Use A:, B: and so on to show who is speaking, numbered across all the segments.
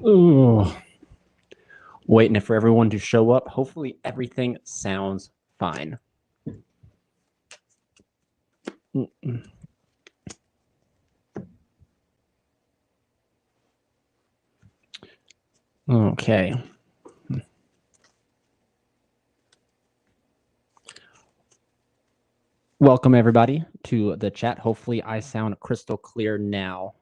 A: Ooh. Waiting for everyone to show up. Hopefully everything sounds fine. Okay. Welcome everybody to the chat. Hopefully I sound crystal clear now.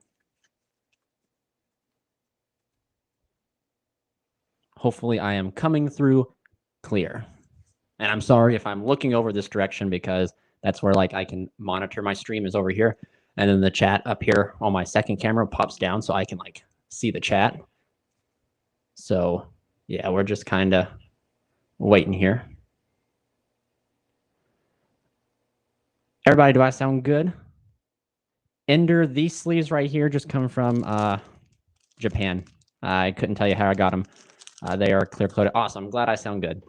A: Hopefully I am coming through clear. And I'm sorry if I'm looking over this direction because that's where like I can monitor my stream is over here. And then the chat up here on my second camera pops down so I can like see the chat. So yeah, we're just kind of waiting here. Everybody, do I sound good? Ender, these sleeves right here just come from Japan. I couldn't tell you how I got them. They are clear coated. Awesome. I'm glad I sound good.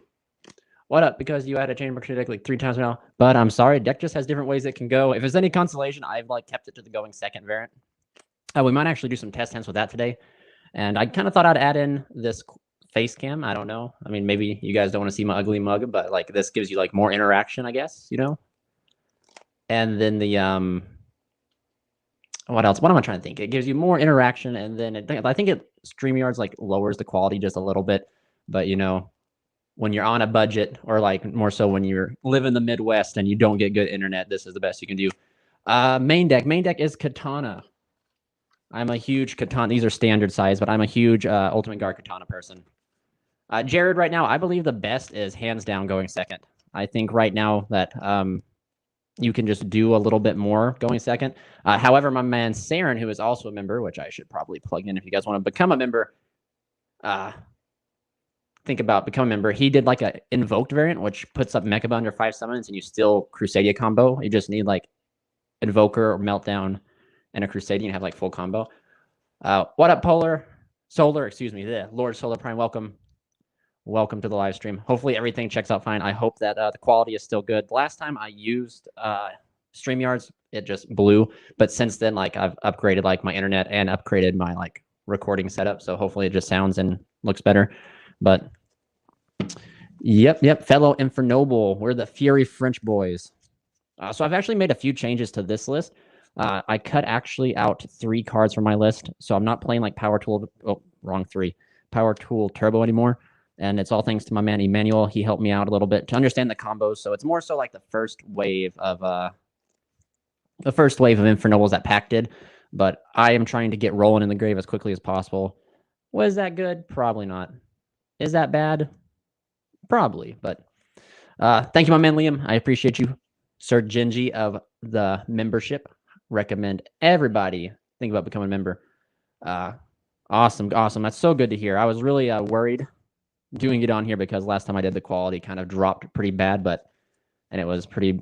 A: What up? Because you had a chamber deck like 3 times now. But I'm sorry, deck just has different ways it can go. If there's any consolation, I've like kept it to the going second variant. We might actually do some test hands with that today. And I kind of thought I'd add in this face cam. I don't know. I mean, maybe you guys don't want to see my ugly mug, but like this gives you like more interaction, I guess, you know? And then the what else? What am I trying to think? It gives you more interaction, and then I think it StreamYard's like lowers the quality just a little bit. But you know, when you're on a budget, or like more so when you're live in the Midwest and you don't get good internet, this is the best you can do. Main deck is Katana. I'm a huge Katana. These are standard size, but I'm a huge Ultimate Guard Katana person. Jared, right now, I believe the best is hands down going second. I think right now that you can just do a little bit more going second. However, my man Saren, who is also a member, which I should probably plug in if you guys want to become a member, think about becoming a member. He did like a invoked variant, which puts up Mechaba under 5 summons, and you still Crusadia combo. You just need like Invoker or Meltdown and a Crusadia and have like full combo. What up, Solar, excuse me, Lord Solar Prime, welcome. Welcome to the live stream. Hopefully everything checks out fine. I hope that the quality is still good. The last time I used StreamYards, it just blew. But since then, like I've upgraded like my internet and upgraded my like recording setup. So hopefully it just sounds and looks better. But yep, fellow Infernoble. We're the Fury French boys. So I've actually made a few changes to this list. I cut actually out 3 cards from my list. So I'm not playing like Power Tool. Oh, wrong 3. Power Tool Turbo anymore. And it's all thanks to my man Emmanuel. He helped me out a little bit to understand the combos. So it's more so like the first wave of Infernobles that Pack did. But I am trying to get rolling in the grave as quickly as possible. Was that good? Probably not. Is that bad? Probably. But thank you, my man Liam. I appreciate you, Sir Genji of the membership. Recommend everybody think about becoming a member. Awesome. That's so good to hear. I was really worried doing it on here because last time I did the quality kind of dropped pretty bad, and it was pretty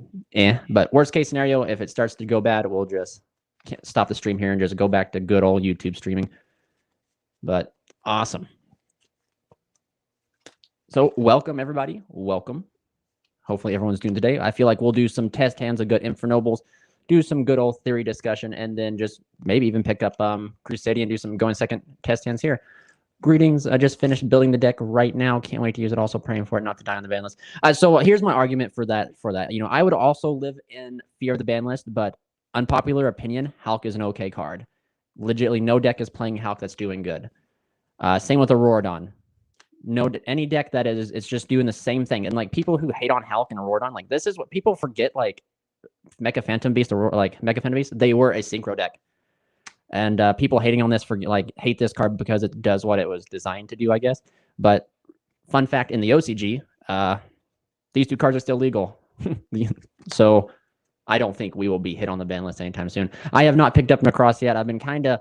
A: but worst case scenario, if it starts to go bad, we'll just stop the stream here and just go back to good old YouTube streaming. But awesome. So welcome everybody. Welcome. Hopefully everyone's doing today. I feel like we'll do some test hands of good Infernobles, do some good old theory discussion, and then just maybe even pick up Crusadia and do some going second test hands here. Greetings. I just finished building the deck right now. Can't wait to use it. Also praying for it not to die on the ban list. So here's my argument for that. You know, I would also live in fear of the ban list, but unpopular opinion, Hulk is an okay card. Legitimately, no deck is playing Hulk that's doing good. Same with Auroradon. No, any deck that is, it's just doing the same thing. And like people who hate on Hulk and Auroradon, like this is what people forget. Like Mecha Phantom Beast or like Mecha Phantom Beast, they were a synchro deck. And people hating on this for like hate this card because it does what it was designed to do, I guess. But fun fact, in the OCG, these 2 cards are still legal. So I don't think we will be hit on the ban list anytime soon. I have not picked up Macross yet. I've been kind of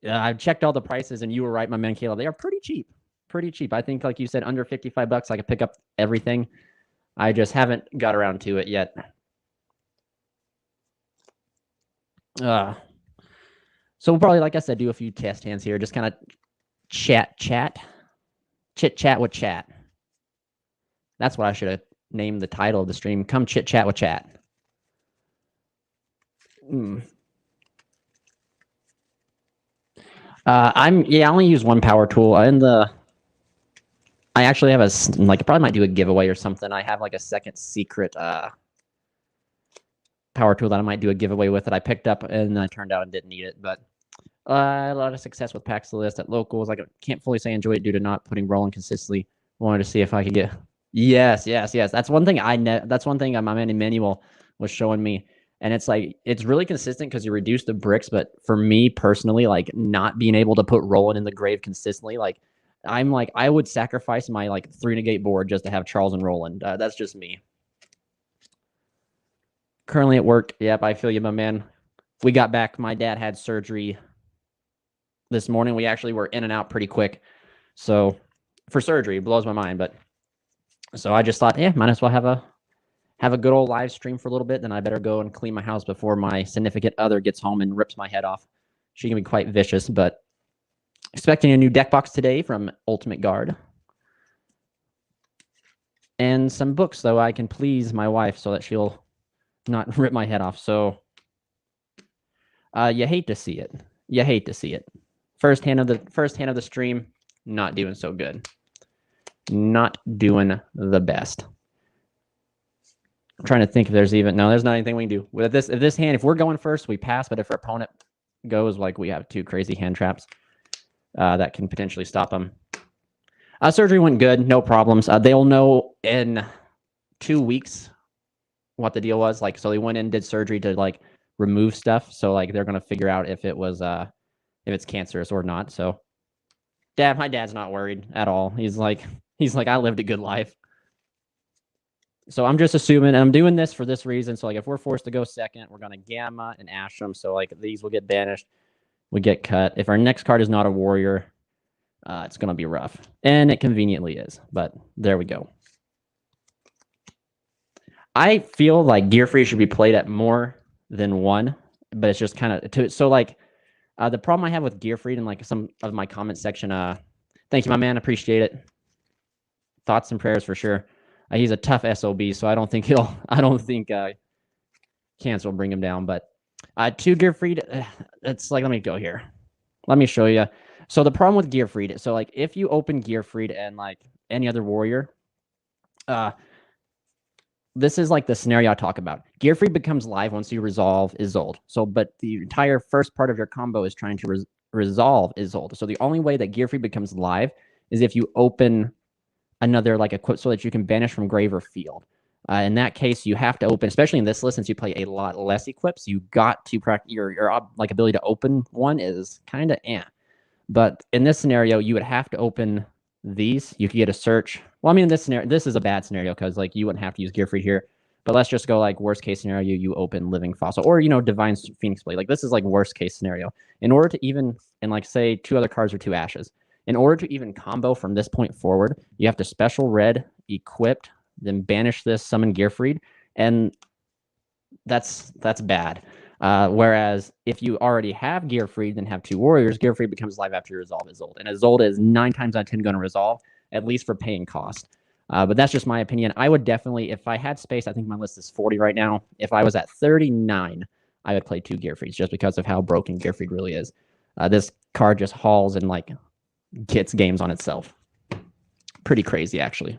A: I've checked all the prices, and you were right, my man Caleb. They are pretty cheap. Pretty cheap. I think, like you said, under $55, I could pick up everything. I just haven't got around to it yet. So we'll probably, like I said, do a few test hands here. Just kind of chit-chat with chat. That's what I should have named the title of the stream. Come chit-chat with chat. I only use one power tool. I actually have probably might do a giveaway or something. I have like a second secret power tool that I might do a giveaway with that I picked up and I turned out and didn't need it. But a lot of success with packs the list at locals. I can't fully say I enjoy it due to not putting rolling consistently. Wanted to see if I could get. Yes. That's one thing that's one thing my man Emmanuel was showing me. And it's like, it's really consistent because you reduce the bricks. But for me personally, like not being able to put Roland in the grave consistently, like I would sacrifice my like 3 negate board just to have Charles and Roland. That's just me. Currently at work. Yep, I feel you, my man. We got back. My dad had surgery this morning. We actually were in and out pretty quick. So for surgery, it blows my mind. But so I just thought, might as well have a good old live stream for a little bit. Then I better go and clean my house before my significant other gets home and rips my head off. She can be quite vicious, but expecting a new deck box today from Ultimate Guard. And some books, though, I can please my wife so that she'll not rip my head off. So you hate to see it. You hate to see it. First hand of the stream, not doing so good. Not doing the best. I'm trying to think if there's there's not anything we can do. With this hand, if we're going first, we pass, but if our opponent goes, like we have 2 crazy hand traps, that can potentially stop them. Surgery went good, no problems. They'll know in 2 weeks what the deal was. Like, so they went in and did surgery to like remove stuff. So like they're gonna figure out if it was if it's cancerous or not. So my dad's not worried at all. He's like I lived a good life. So I'm just assuming, and I'm doing this for this reason. So like if we're forced to go second, we're gonna Gamma and Ashram. So like these will get banished. We get cut. If our next card is not a warrior, it's gonna be rough. And it conveniently is, but there we go. I feel like Gearfried should be played at more than 1, but it's just kind of so like the problem I have with Gearfried and like some of my comment section. Thank you, my man. Appreciate it. Thoughts and prayers for sure. He's a tough SOB, so I don't think Cancer will bring him down. But 2 Gearfried, it's like, let me go here. Let me show you. So the problem with Gearfried, so like if you open Gearfried and like any other warrior, this is like the scenario I talk about. Gearfried becomes live once you resolve Isolde. So, but the entire first part of your combo is trying to resolve Isolde. So the only way that Gearfried becomes live is if you open another like equip so that you can banish from grave or field. In that case, you have to open, especially in this list, since you play a lot less equips, you got to practice your like ability to open one is kind of But in this scenario, you would have to open these. You could get a search. Well, I mean, in this scenario, this is a bad scenario because like you wouldn't have to use Gearfried here. But let's just go like worst case scenario, you open Living Fossil or Divine Phoenix Blade. Like this is like worst case scenario. In order to even, and like say 2 other cards or 2 ashes. In order to even combo from this point forward, you have to special red, equipped, then banish this, summon Gearfried, and that's bad. Whereas if you already have Gearfried, then have 2 warriors, Gearfried becomes live after you resolve Isolde. And Isolde is 9 times out of 10 going to resolve, at least for paying cost. But that's just my opinion. I would definitely, if I had space, I think my list is 40 right now. If I was at 39, I would play 2 Gearfrieds just because of how broken Gearfried really is. This card just hauls and like gets games on itself. Pretty crazy, actually.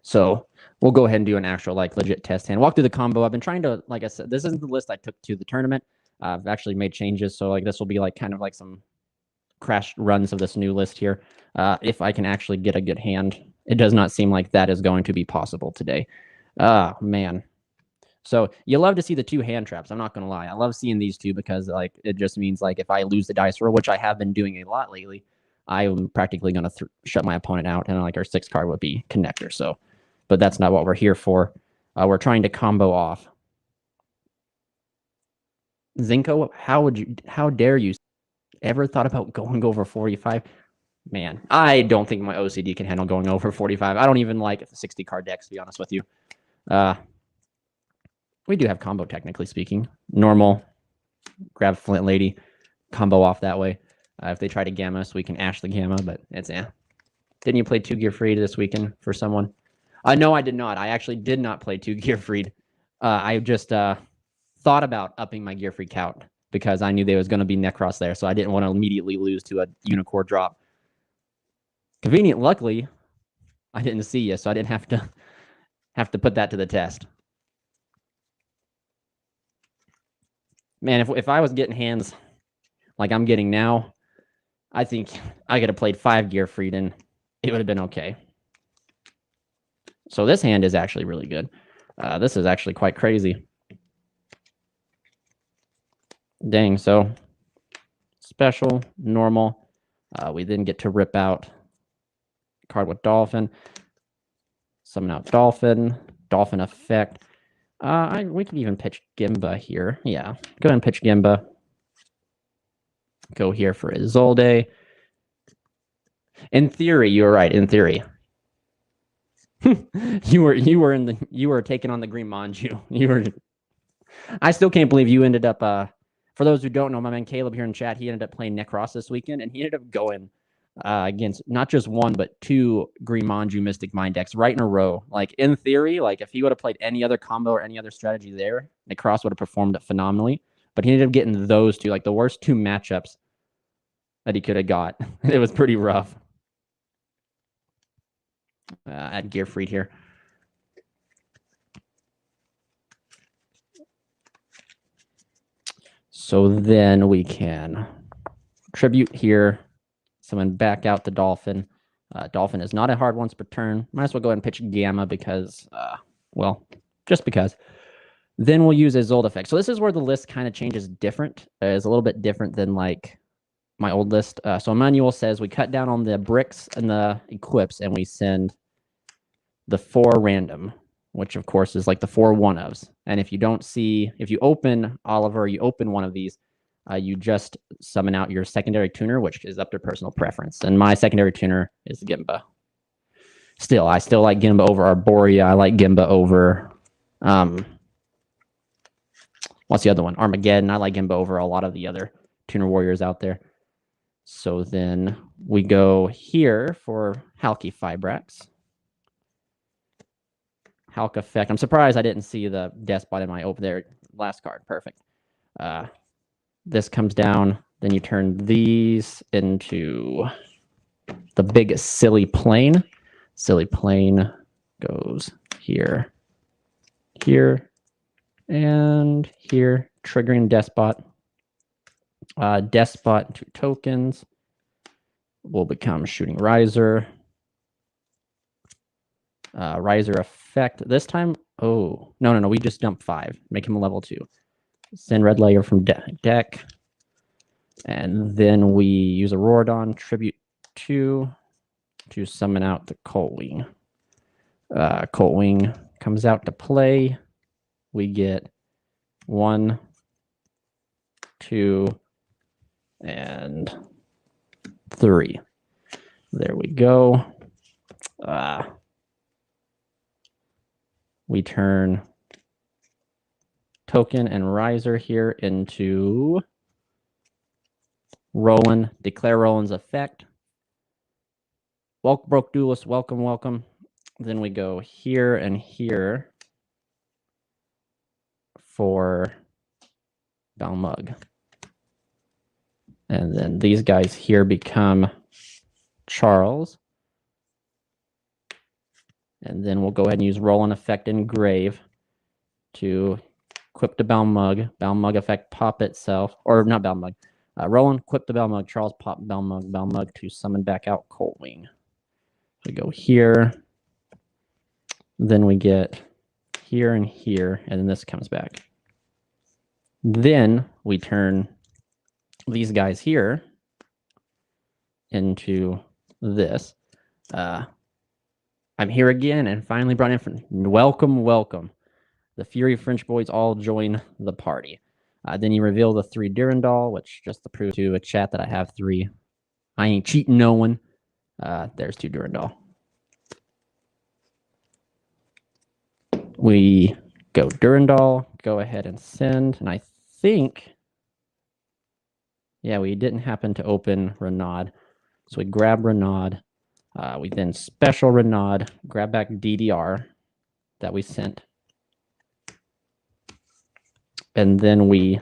A: So we'll go ahead and do an actual like legit test hand. Walk through the combo. I've been trying to, like I said, this isn't the list I took to the tournament. I've actually made changes. So like this will be like kind of like some crash runs of this new list here. If I can actually get a good hand. It does not seem like that is going to be possible today. Man. So you love to see the 2 hand traps. I'm not going to lie. I love seeing these 2 because like it just means like if I lose the dice roll, which I have been doing a lot lately, I'm practically going to shut my opponent out, and like our 6th card would be Connector. So, but that's not what we're here for. We're trying to combo off. Zinko, how dare you ever thought about going over 45? Man, I don't think my OCD can handle going over 45. I don't even like 60 card decks, to be honest with you. We do have combo, technically speaking. Normal, grab Flint Lady, combo off that way. If they try to Gamma us, we can Ash the Gamma, but it's Didn't you play 2 Gearfried this weekend for someone? No, I did not. I actually did not play 2 Gearfried. I just thought about upping my Gearfried count because I knew there was going to be Necros there, so I didn't want to immediately lose to a Unicorn drop. Luckily, I didn't see you, so I didn't have to put that to the test. Man, if I was getting hands like I'm getting now, I think I could have played 5 Gearfried and it would have been okay. So this hand is actually really good. This is actually quite crazy. Dang, so special, normal. We then get to rip out card with Dolphin. Summon out Dolphin. Dolphin effect. We could even pitch Gimba here. Yeah, go ahead and pitch Gimba. Go here for Isolde. In theory, you were right. In theory, you were taking on the Green Manju. You were. I still can't believe you ended up. For those who don't know, my man Caleb here in chat, he ended up playing Necros this weekend, and he ended up going against not just 1 but 2 Green Manju Mystic Mind decks right in a row. Like in theory, like if he would have played any other combo or any other strategy there, Necros would have performed it phenomenally. But he ended up getting those 2, like the worst 2 matchups that he could have got. It was pretty rough. Add Gearfried here. So then we can tribute here, summon back out the Dolphin. Dolphin is not a hard once per turn. Might as well go ahead and pitch Gamma because, well, just because. Then we'll use Isolde effect. So this is where the list kind of changes different. It's a little bit different than like my old list. So manual says we cut down on the bricks and the equips and we send the 4 random, which of course is like the 4 one-ofs. And if you don't see, if you open Oliver, you open one of these, you just summon out your secondary tuner, which is up to personal preference. And my secondary tuner is Gimba. I still like Gimba over Arborea. I like Gimba over, what's the other one? Armageddon. I like Gimba over a lot of the other tuner warriors out there. So then we go here for Halki Fibrax. Hulk effect. I'm surprised I didn't see the Despot in my open there. Last card. Perfect. This comes down. Then you turn these into the big silly plane. Silly plane goes here, here, and here. Triggering Despot. Despot 2 tokens will become Shooting Riser. Riser effect. This time, oh, no. We just dump 5. Make him a level 2. Send red layer from deck. And then we use a Rorodon, tribute 2 to summon out the Coltwing. Coltwing comes out to play. We get 1, 2, and 3. There we go. We turn token and riser here into Roland. Declare Roland's effect. Welcome, Broke Duelist. Welcome, welcome. Then we go here and here for Balmug. And then these guys here become Charles. And then we'll go ahead and use Roland effect Engrave to equip the Balmug. Balmug effect pop itself. Or not Balmug. Roland, equip the Balmug. Charles, pop Balmug. Balmug to summon back out Coltwing. We go here. Then we get here and here. And then this comes back. Then we turn these guys here into this. I'm here again and finally brought in. Welcome, welcome. The Fury French boys all join the party. Then you reveal the 3 Durandal, which just to prove to a chat that I have 3. I ain't cheating no one. There's 2 Durandal. We go Durandal, go ahead and send, and I think, yeah, we didn't happen to open Renaud. So we grab Renaud. We then special Renaud, grab back DDR that we sent. And then we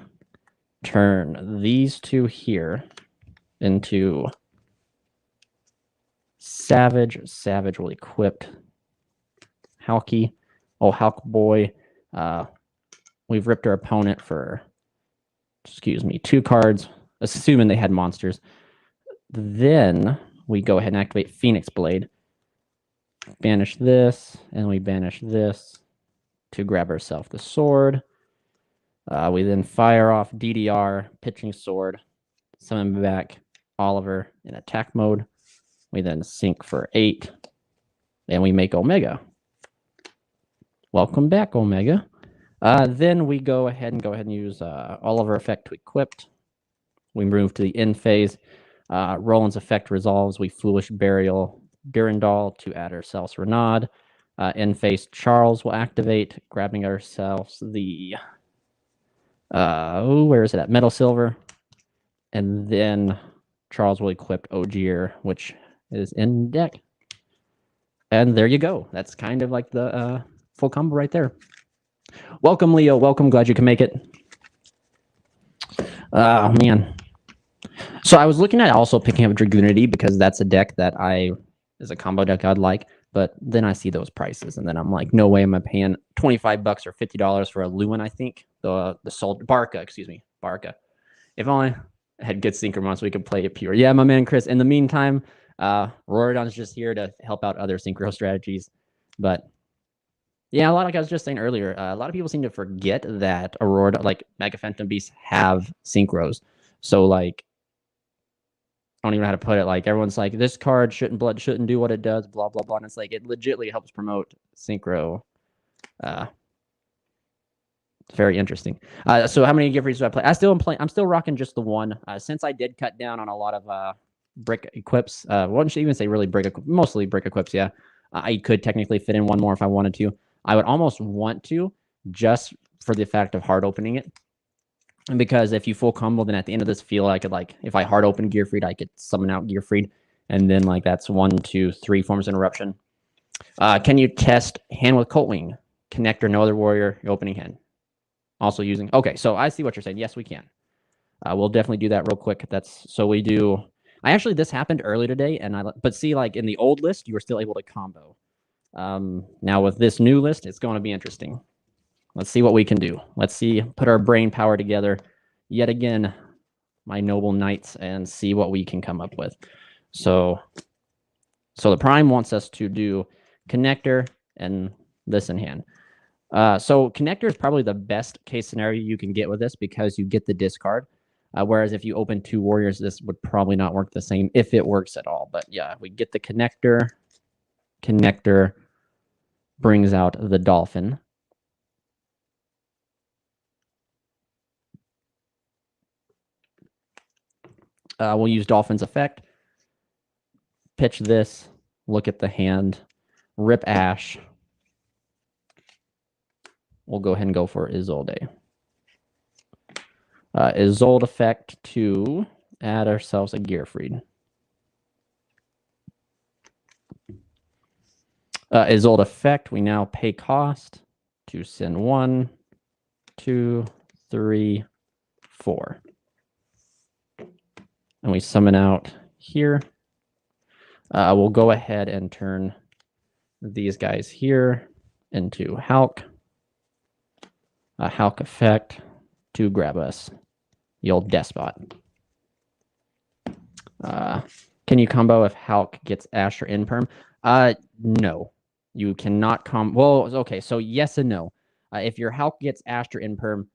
A: turn these two here into Savage. Savage will equip Halky. Oh, Halk boy. We've ripped our opponent for, 2 cards, assuming they had monsters. Then we go ahead and activate Phoenix Blade. Banish this, and we banish this to grab ourselves the sword. We then fire off DDR, pitching sword, summon back Oliver in attack mode. We then sync for 8, and we make Omega. Welcome back, Omega. Then we go ahead and use Oliver effect to equipped. We move to the end phase. Roland's effect resolves. We Foolish Burial Durandal to add ourselves Renaud. End phase Charles will activate, grabbing ourselves the where is it at? Metal Silver. And then Charles will equip Ogier, which is in deck. And there you go. That's kind of like the full combo right there. Welcome, Leo. Welcome. Glad you can make it. Oh, man. So I was looking at also picking up Dragoonity because that's a deck that is a combo deck I'd like. But then I see those prices, and then I'm like, no way am I paying $25 or $50 for a Lewin, I think. The Barca, Barca. If only I had good synchro months, we could play it pure. Yeah, my man Chris. In the meantime, Rorodon's just here to help out other synchro strategies. But yeah, like I was just saying earlier, a lot of people seem to forget that Aurora, like Mega Phantom Beasts, have synchros. So like, I don't even know how to put it. Like everyone's like, this card shouldn't do what it does, blah blah blah. And it's like it legitimately helps promote synchro. It's very interesting. So how many Gearfrieds do I play? I'm still rocking just the one. Since I did cut down on a lot of brick equips. Wouldn't you even say really mostly brick equips? Yeah, I could technically fit in one more if I wanted to. I would almost want to, just for the fact of hard opening it. And because if you full combo, then at the end of this field, I could if I hard open Gearfried, I could summon out Gearfried. And then that's 1, 2, 3 forms of interruption. Can you test hand with Coltwing? Connector, no other warrior, your opening hand. Also using, okay, so I see what you're saying. Yes, we can. We'll definitely do that real quick. So we do, this happened earlier today, but see, in the old list, you were still able to combo. Now with this new list, it's going to be interesting. Let's see what we can do. Let's see, put our brain power together yet again, my noble knights, and see what we can come up with. So the Prime wants us to do Connector and this in hand. So Connector is probably the best case scenario you can get with this because you get the discard. Whereas if you open 2 warriors, this would probably not work the same if it works at all. But yeah, we get the Connector. Connector brings out the Dolphin. We'll use Dolphin's effect. Pitch this. Look at the hand. Rip Ash. We'll go ahead and go for Isolde. Isolde effect to add ourselves a Gearfried. Isolde effect, we now pay cost to send 1, 2, 3, 4. And we summon out here. We'll go ahead and turn these guys here into Hulk. Hulk effect to grab us the old Despot. Can you combo if Hulk gets Ash or Imperm? No. You cannot well, okay, so yes and no. If your Hulk gets Ash or Imperm,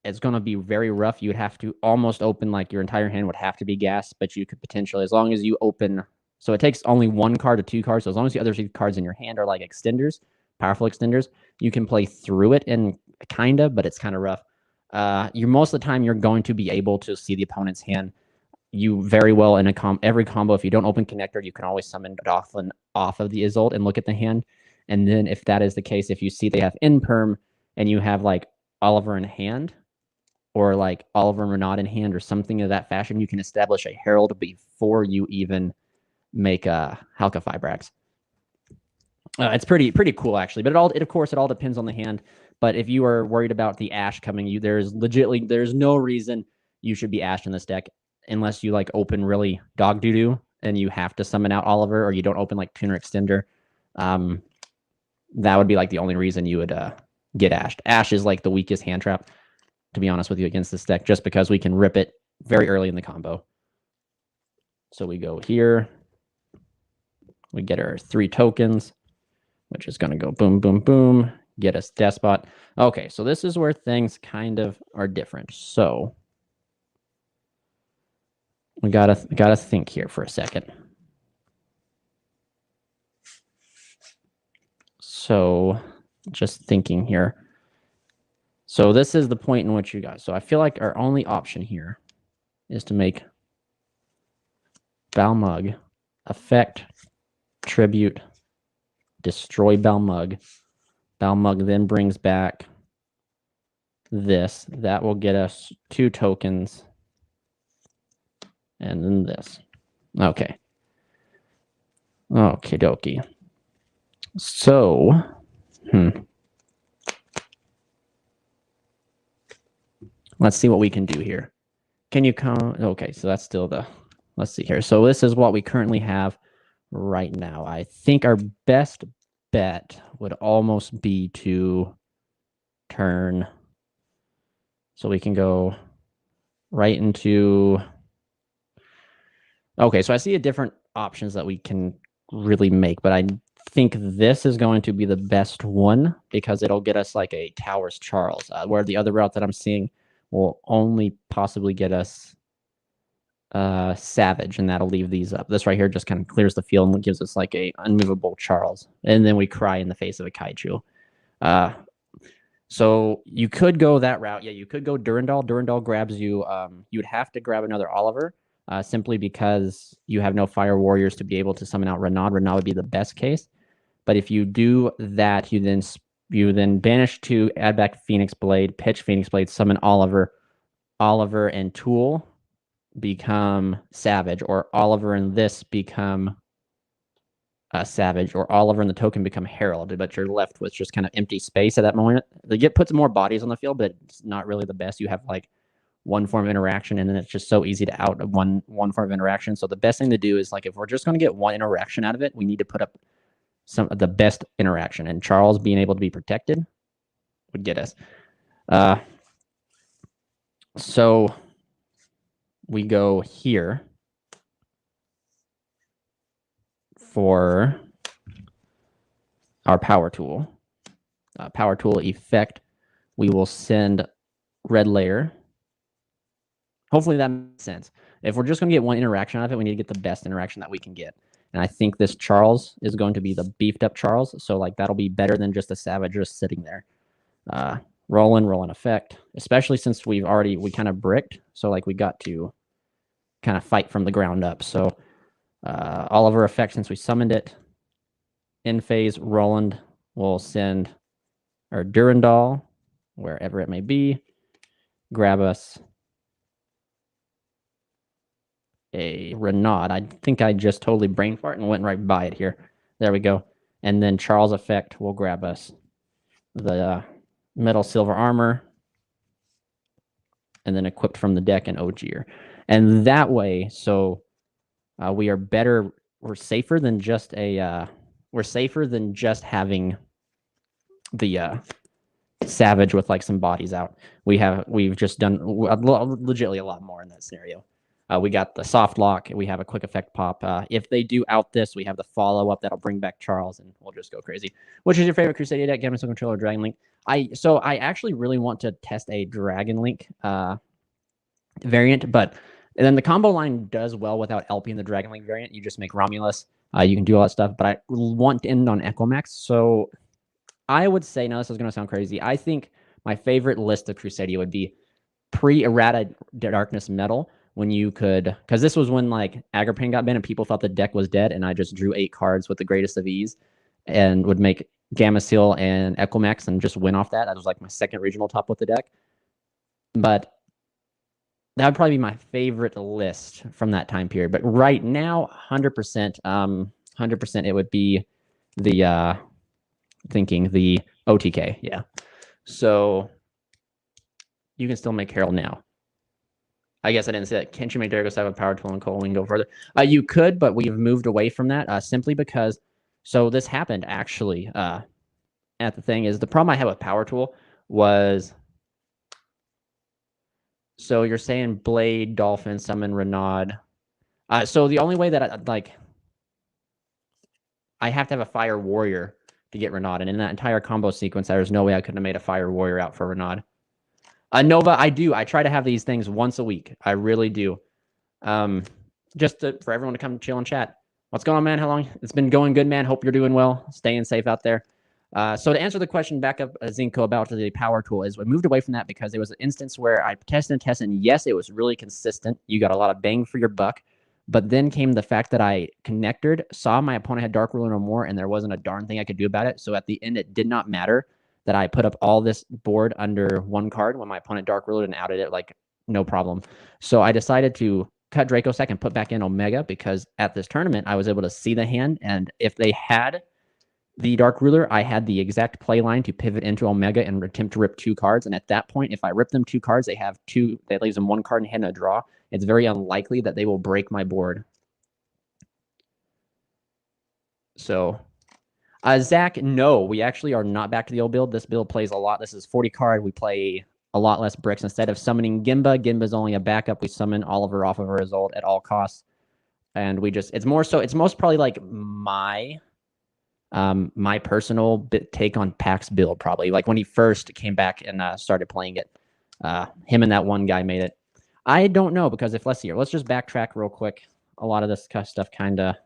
A: it's going to be very rough. You would have to almost open, your entire hand would have to be gas, but you could potentially, as long as you open, so it takes only 1 card to 2 cards, so as long as the other 2 cards in your hand are extenders, powerful extenders, you can play through it, and but it's kind of rough. Most of the time, you're going to be able to see the opponent's hand. You very well in every combo, if you don't open Connector, you can always summon Dolphin off of the Isolde and look at the hand. And then if that is the case, if you see they have Imperm and you have Oliver in hand, or Oliver and Renaud in hand, or something of that fashion, you can establish a Herald before you even make Halka Fibrax. It's pretty cool actually, but of course it all depends on the hand. But if you are worried about the Ash coming, there's no reason you should be ashed in this deck unless you like open really dog doo-doo and you have to summon out Oliver, or you don't open like Tuner Extender. That would be like the only reason you would get ashed. Ash is like the weakest hand trap, to be honest with you, against this deck, just because we can rip it very early in the combo. So we go here. We get our 3 tokens, which is going to go boom, boom, boom, get us Despot. Okay, so this is where things kind of are different. So we gotta think here for a second. So just thinking here. So this is the point in which you guys. So I feel like our only option here is to make Balmug affect tribute, destroy Balmug. Balmug then brings back this. That will get us 2 tokens. And then this. Okay. Okie dokie. So, let's see what we can do here. Can you come? Okay, so that's still the, let's see here. So this is what we currently have right now. I think our best bet would almost be to turn. So we can go right into. Okay, so I see a different options that we can really make, but I think this is going to be the best one because it'll get us like a Towers Charles, where the other route that I'm seeing will only possibly get us Savage, and that'll leave these up. This right here just kind of clears the field and gives us like a unmovable Charles, and then we cry in the face of a Kaiju. So you could go that route. Yeah, you could go Durandal. Durandal grabs you. You'd have to grab another Oliver, simply because you have no Fire Warriors to be able to summon out Renaud. Renaud would be the best case. But if you do that, you then banish 2, add back Phoenix Blade, pitch Phoenix Blade, summon Oliver. Oliver and Tool become Savage, or Oliver and this become Savage, or Oliver and the token become Herald, but you're left with just kind of empty space at that moment. They puts more bodies on the field, but it's not really the best. You have like one form of interaction, and then it's just so easy to out one form of interaction. So the best thing to do is, like, if we're just going to get one interaction out of it, we need to put up the best interaction, and Charles being able to be protected would get us. So we go here for our power tool. Power tool effect. We will send Red Layer. Hopefully that makes sense. If we're just going to get one interaction out of it, we need to get the best interaction that we can get. And I think this Charles is going to be the beefed up Charles. So like that'll be better than just a Savage just sitting there. Roll in effect, especially since we kind of bricked. So like we got to kind of fight from the ground up. So Oliver effect, since we summoned it. In phase, Roland will send our Durandal, wherever it may be, grab us a Renaud. I think I just totally brain fart and went right by it here. There we go. And then Charles effect will grab us the metal silver armor, and then equipped from the deck and Ogier. And that way, so we are better. We're safer than just a. We're safer than just having the Savage with like some bodies out. We've just done legitimately a lot more in that scenario. We got the soft lock. We have a quick effect pop. If they do out this, we have the follow up that'll bring back Charles, and we'll just go crazy. Which is your favorite Crusadia deck? Game Missile Controller, Dragon Link. I actually really want to test a Dragon Link variant, but then the combo line does well without LP in the Dragon Link variant. You just make Romulus. You can do all that stuff, but I want to end on Equimax. So I would say, now this is going to sound crazy, I think my favorite list of Crusadia would be pre-Errata Darkness Metal, when you could, because this was when like Agripane got banned and people thought the deck was dead, and I just drew 8 cards with the greatest of ease and would make Gamma Seal and Equimax and just win off that. That was like my second regional top with the deck. But that would probably be my favorite list from that time period. But right now, 100%, 100%, it would be the thinking the OTK. Yeah. So you can still make Herald now. I guess I didn't say that. Can't you make Derek have a power tool and Cole and go further? You could, but we've moved away from that simply because. So this happened actually. At the thing is the problem I had with power tool was. So you're saying Blade, Dolphin, Summon, Renaud. So the only way that I have to have a Fire Warrior to get Renaud, and in that entire combo sequence, there's no way I could have made a Fire Warrior out for Renaud. Nova, I do. I try to have these things once a week. I really do. For everyone to come chill and chat. What's going on, man? How long? It's been going good, man. Hope you're doing well. Staying safe out there. So to answer the question back up, Zinko, about the power tool is we moved away from that because it was an instance where I tested, and yes, it was really consistent. You got a lot of bang for your buck. But then came the fact that I connected, saw my opponent had Dark Ruler no more, and there wasn't a darn thing I could do about it. So at the end, it did not matter that I put up all this board under one card when my opponent Dark Ruler and outed it like no problem. So I decided to cut Draco second, put back in Omega, because at this tournament, I was able to see the hand. And if they had the Dark Ruler, I had the exact play line to pivot into Omega and attempt to rip 2 cards. And at that point, if I rip them 2 cards, they have 2, that leaves them 1 card in hand and a draw. It's very unlikely that they will break my board. So, Zach, no, we actually are not back to the old build. This build plays a lot. This is 40 card. We play a lot less bricks. Instead of summoning Gimba, Gimba's only a backup. We summon Oliver off of a result at all costs. And we just, it's most probably like my personal take on Pack's build, probably. Like when he first came back and started playing it. Him and that one guy made it. I don't know, because if let's just backtrack real quick. A lot of this stuff kind of.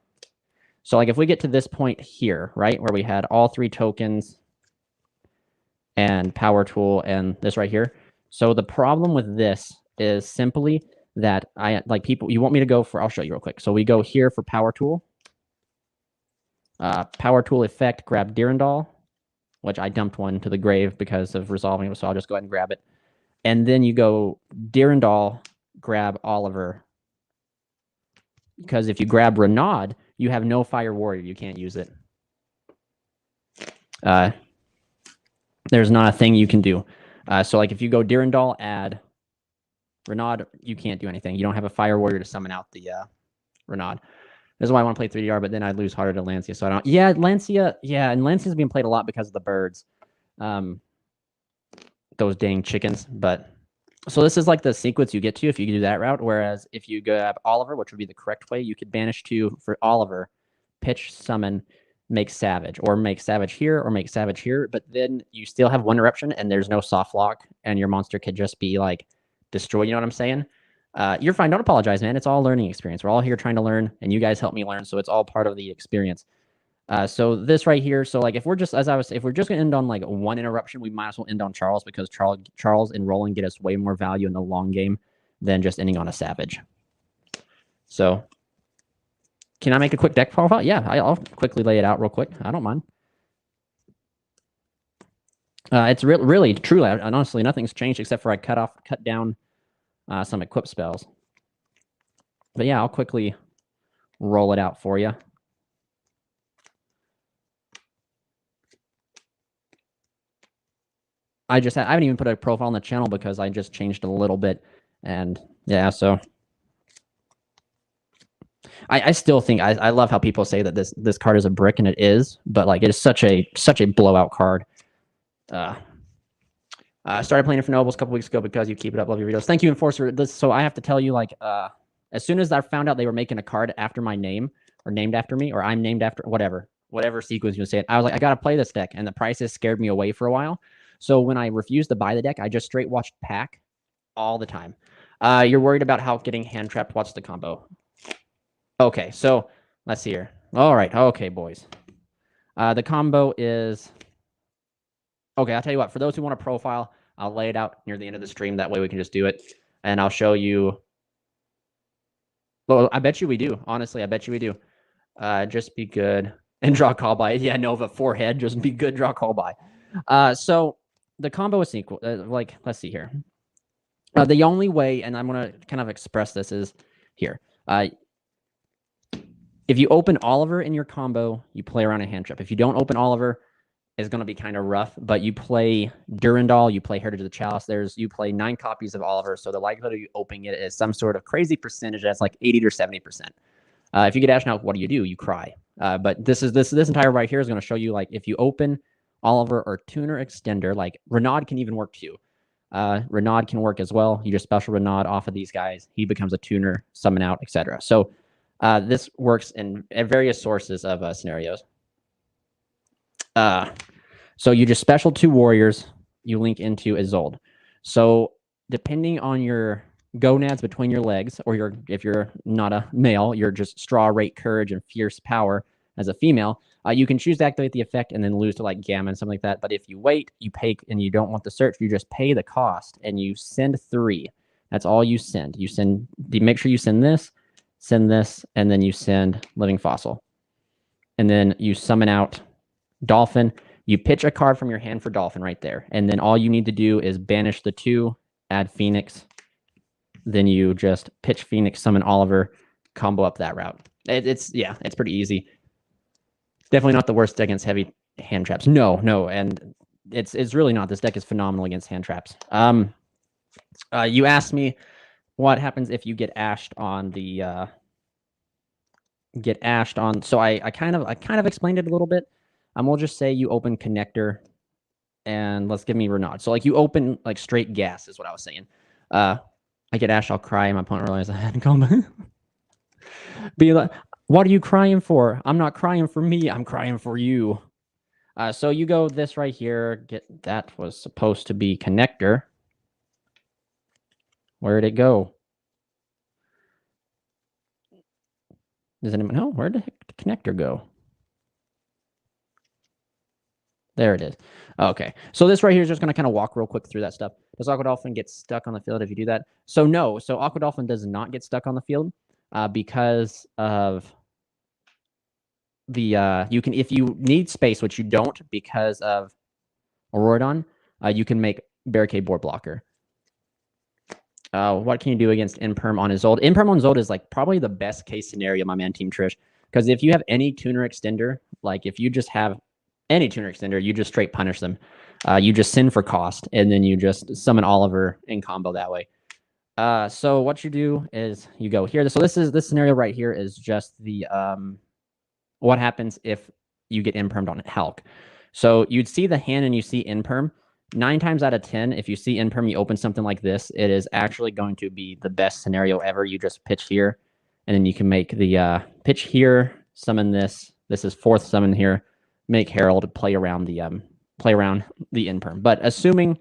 A: So like if we get to this point here, right, where we had all 3 tokens and power tool and this right here. So the problem with this is simply that you want me to go for, I'll show you real quick. So we go here for power tool. Power tool effect, grab Dirndl, which I dumped one to the grave because of resolving it, so I'll just go ahead and grab it. And then you go Dirndl, grab Oliver. Because if you grab Renaud, you have no Fire Warrior. You can't use it. There's not a thing you can do. So like if you go Dirndl, add Renaud, you can't do anything. You don't have a Fire Warrior to summon out the Renaud. This is why I want to play 3DR, but then I'd lose harder to Lancia. So I don't. Yeah, Lancia. Yeah, and Lancia's being played a lot because of the birds. Those dang chickens. But so this is like the sequence you get to if you do that route. Whereas if you grab Oliver, which would be the correct way, you could banish 2 for Oliver, pitch, summon, make Savage, or make Savage here, or make Savage here. But then you still have 1 eruption, and there's no soft lock, and your monster could just be like destroyed. You know what I'm saying? You're fine. Don't apologize, man. It's all a learning experience. We're all here trying to learn, and you guys help me learn, so it's all part of the experience. So this right here, so like if we're just, if we're just gonna end on like 1 interruption, we might as well end on Charles, because Charles and Roland get us way more value in the long game than just ending on a Savage. So can I make a quick deck profile? Yeah, I'll quickly lay it out real quick. I don't mind. It's really, truly, honestly, nothing's changed except for I cut down some equip spells. But yeah, I'll quickly roll it out for you. I haven't even put a profile on the channel because I just changed a little bit. And yeah, so I still think I love how people say that this card is a brick, and it is, but like it is such a blowout card. I started playing Infernobles a couple weeks ago because you keep it up. Love your videos. Thank you, Enforcer. So I have to tell you, like, as soon as I found out they were making a card after my name, or named after me, or I'm named after, whatever sequence you say it, I was like, I gotta play this deck, and the prices scared me away for a while. So when I refused to buy the deck, I just straight watched Pack all the time. You're worried about how getting hand trapped. What's the combo? Okay, so let's see here. All right, okay, boys. The combo is. Okay, I'll tell you what. For those who want a profile, I'll lay it out near the end of the stream. That way we can just do it, and I'll show you. Well, I bet you we do. Honestly, I bet you we do. Just be good and draw call by. Yeah, Nova forehead. Just be good, draw call by. So the combo is equal. Like, let's see here. The only way, and I'm gonna kind of express this, is here. If you open Oliver in your combo, you play around a hand trap. If you don't open Oliver, is going to be kind of rough, but you play Durandal, you play Heritage of the Chalice, you play 9 copies of Oliver, so the likelihood of you opening it is some sort of crazy percentage that's like 80 or 70%. If you get Ashen Elk, what do? You cry. But this entire right here is going to show you, like, if you open Oliver or Tuner Extender, like Renaud can even work too. Renaud can work as well. You just special Renaud off of these guys. He becomes a tuner, summon out, etc. So this works in various sources of scenarios. So you just special 2 warriors. You link into Isolde. So depending on your gonads between your legs, or if you're not a male, you're just straw, rate, courage, and fierce power as a female, you can choose to activate the effect and then lose to like Gamma and something like that. But if you wait, you pay, and you don't want the search, you just pay the cost and you send 3. That's all you send. Make sure you send this, and then you send Living Fossil. And then you summon out Dolphin. You pitch a card from your hand for Dolphin right there. And then all you need to do is banish the 2, add Phoenix. Then you just pitch Phoenix, summon Oliver, combo up that route. It's pretty easy. Definitely not the worst deck against heavy hand traps. No, and it's really not. This deck is phenomenal against hand traps. You asked me what happens if you get ashed on the So I kind of explained it a little bit. We'll just say you open Connector, and let's give me Renaud. So like you open like straight gas is what I was saying. I get ashed, I'll cry. My opponent realizes I hadn't combo. Be like, what are you crying for? I'm not crying for me. I'm crying for you. So you go this right here. That was supposed to be Connector. Where'd it go? Does anyone know? Where did the Connector go? There it is. Okay. So this right here is just going to kind of walk real quick through that stuff. Does Aqua Dolphin get stuck on the field if you do that? So no. So Aqua Dolphin does not get stuck on the field because of the you can, if you need space, which you don't because of Auroradon, you can make Barricade Board Blocker. What can you do against Imperm on Isolde? Imperm on Isolde is like probably the best case scenario, my man, Team Trish, because if you have any tuner extender, like if you just have any tuner extender, you just straight punish them. You just send for cost, and then you just summon Oliver in combo that way. So what you do is you go here. So this scenario right here is just the what happens if you get impermed on Hulk. So you'd see the hand and you see imperm. 9 times out of 10, if you see imperm, you open something like this, it is actually going to be the best scenario ever. You just pitch here, and then you can make the pitch here, summon this. This is 4th summon here. Make Herald, play around the imperm. But assuming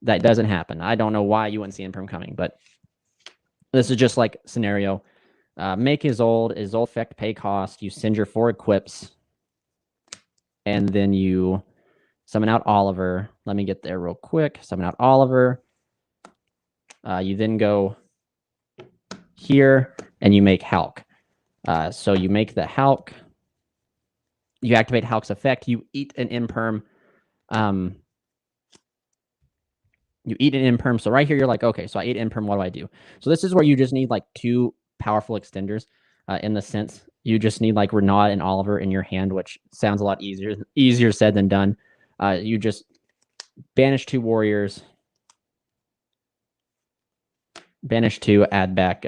A: that doesn't happen, I don't know why you wouldn't see imperm coming, but this is just like scenario. Make Isolde effect, pay cost. You send your 4 equips, and then you summon out Oliver. Let me get there real quick. Summon out Oliver. You then go here, and you make Hulk. So you make the Hulk. You activate Hulk's effect. You eat an imperm. You eat an imperm. So right here, you're like, okay, so I ate imperm. What do I do? So this is where you just need like 2 powerful extenders. In the sense, you just need like Renaud and Oliver in your hand, which sounds a lot easier said than done. You just banish 2 warriors. Banish 2, add back.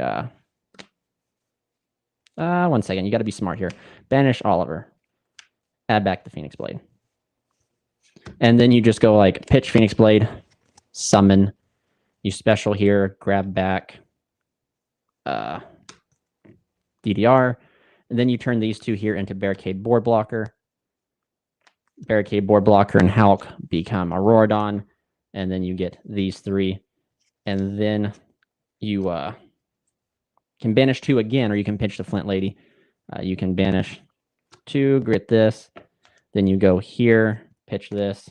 A: 1 second. You got to be smart here. Banish Oliver. Add back the Phoenix Blade. And then you just go like pitch Phoenix Blade, summon. You special here, grab back DDR. And then you turn these 2 here into Barricade Board Blocker. Barricade Board Blocker and Hulk become Auroradon. And then you get these 3. And then you can banish 2 again, or you can pitch the Flint Lady. You can banish 2, grit this. Then you go here, pitch this,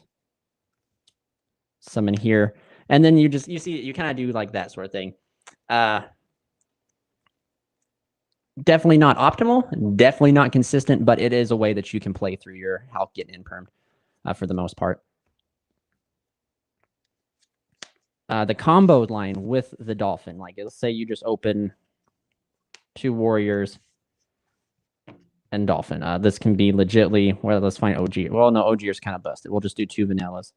A: summon here. And then you see, you kind of do like that sort of thing. Definitely not optimal, definitely not consistent, but it is a way that you can play through your Hulk getting impermed for the most part. The combo line with the Dolphin, like let's say you just open 2 warriors, and Dolphin. This can be legitly, well, let's find OG. Well, no, OG is kind of busted. We'll just do 2 vanillas.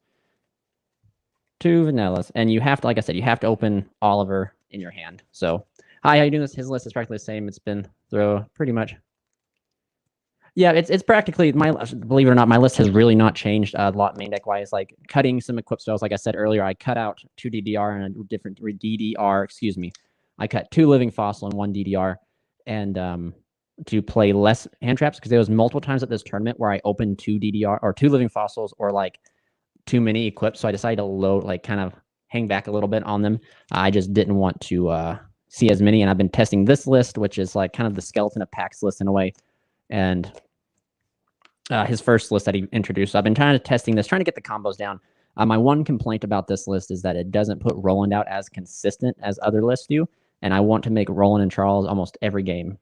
A: 2 vanillas. And you have to, like I said, you have to open Oliver in your hand. So, hi, how you doing? His list is practically the same. It's been pretty much. Yeah, it's practically my, believe it or not, my list has really not changed a lot main deck wise. Like cutting some equip spells, like I said earlier, I cut out 2 DDR and a different DDR, excuse me. I cut 2 Living Fossil and 1 DDR, and to play less hand traps, because there was multiple times at this tournament where I opened 2 DDR or 2 Living Fossils or like too many equips, so I decided to load, like kind of hang back a little bit on them. I just didn't want to see as many, and I've been testing this list, which is like kind of the skeleton of packs list in a way, and his first list that he introduced. So I've been testing this, trying to get the combos down. My one complaint about this list is that it doesn't put Roland out as consistent as other lists do, and I want to make Roland and Charles almost every game.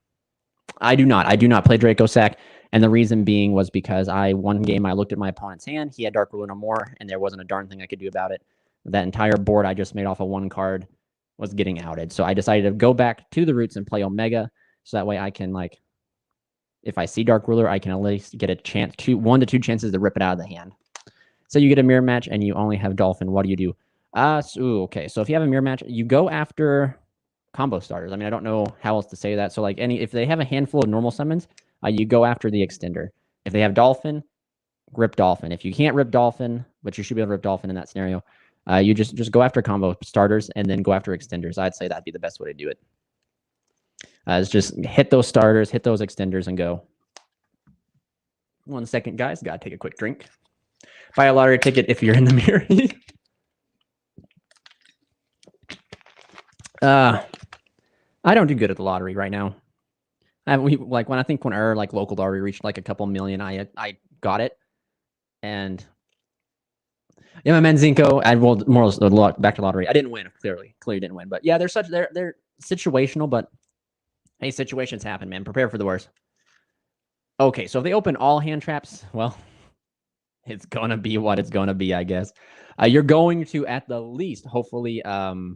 A: I do not play Draco Sack, and the reason being was because one game I looked at my opponent's hand, he had Dark Ruler no more, and there wasn't a darn thing I could do about it. That entire board I just made off of 1 card was getting outed. So I decided to go back to the roots and play Omega, so that way I can, like, if I see Dark Ruler, I can at least get a chance, 1 to 2 chances to rip it out of the hand. So you get a mirror match and you only have Dolphin. What do you do? Okay. So if you have a mirror match, you go after combo starters. I mean, I don't know how else to say that. So like if they have a handful of normal summons, you go after the extender. If they have Dolphin, rip Dolphin. If you can't rip Dolphin, but you should be able to rip Dolphin in that scenario, you just go after combo starters and then go after extenders. I'd say that'd be the best way to do it. Is just hit those starters, hit those extenders, and go. 1 second, guys. Gotta take a quick drink. Buy a lottery ticket if you're in the mirror. I don't do good at the lottery right now. When our like local lottery reached like a couple million, I got it, and yeah, my man Zinco. Back to lottery. I didn't win. Clearly didn't win. But yeah, they're situational, but. Hey, situations happen, man. Prepare for the worst. Okay, so if they open all hand traps, well, it's going to be what it's going to be, I guess. You're going to, at the least, hopefully, oh,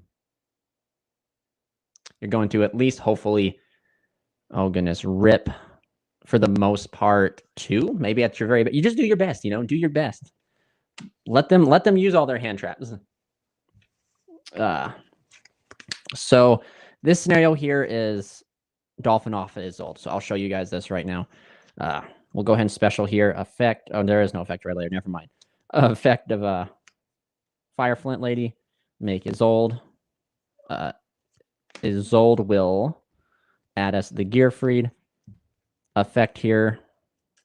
A: goodness, rip, for the most part, 2. Maybe at your very best. You just do your best, do your best. Let them use all their hand traps. So this scenario here is Dolphin off is old, so I'll show you guys this right now. We'll go ahead and special here. Effect. Oh, there is no effect right later. Never mind. Effect of Fire Flint Lady. Make Isolde. Isolde will add us the Gearfried. Effect here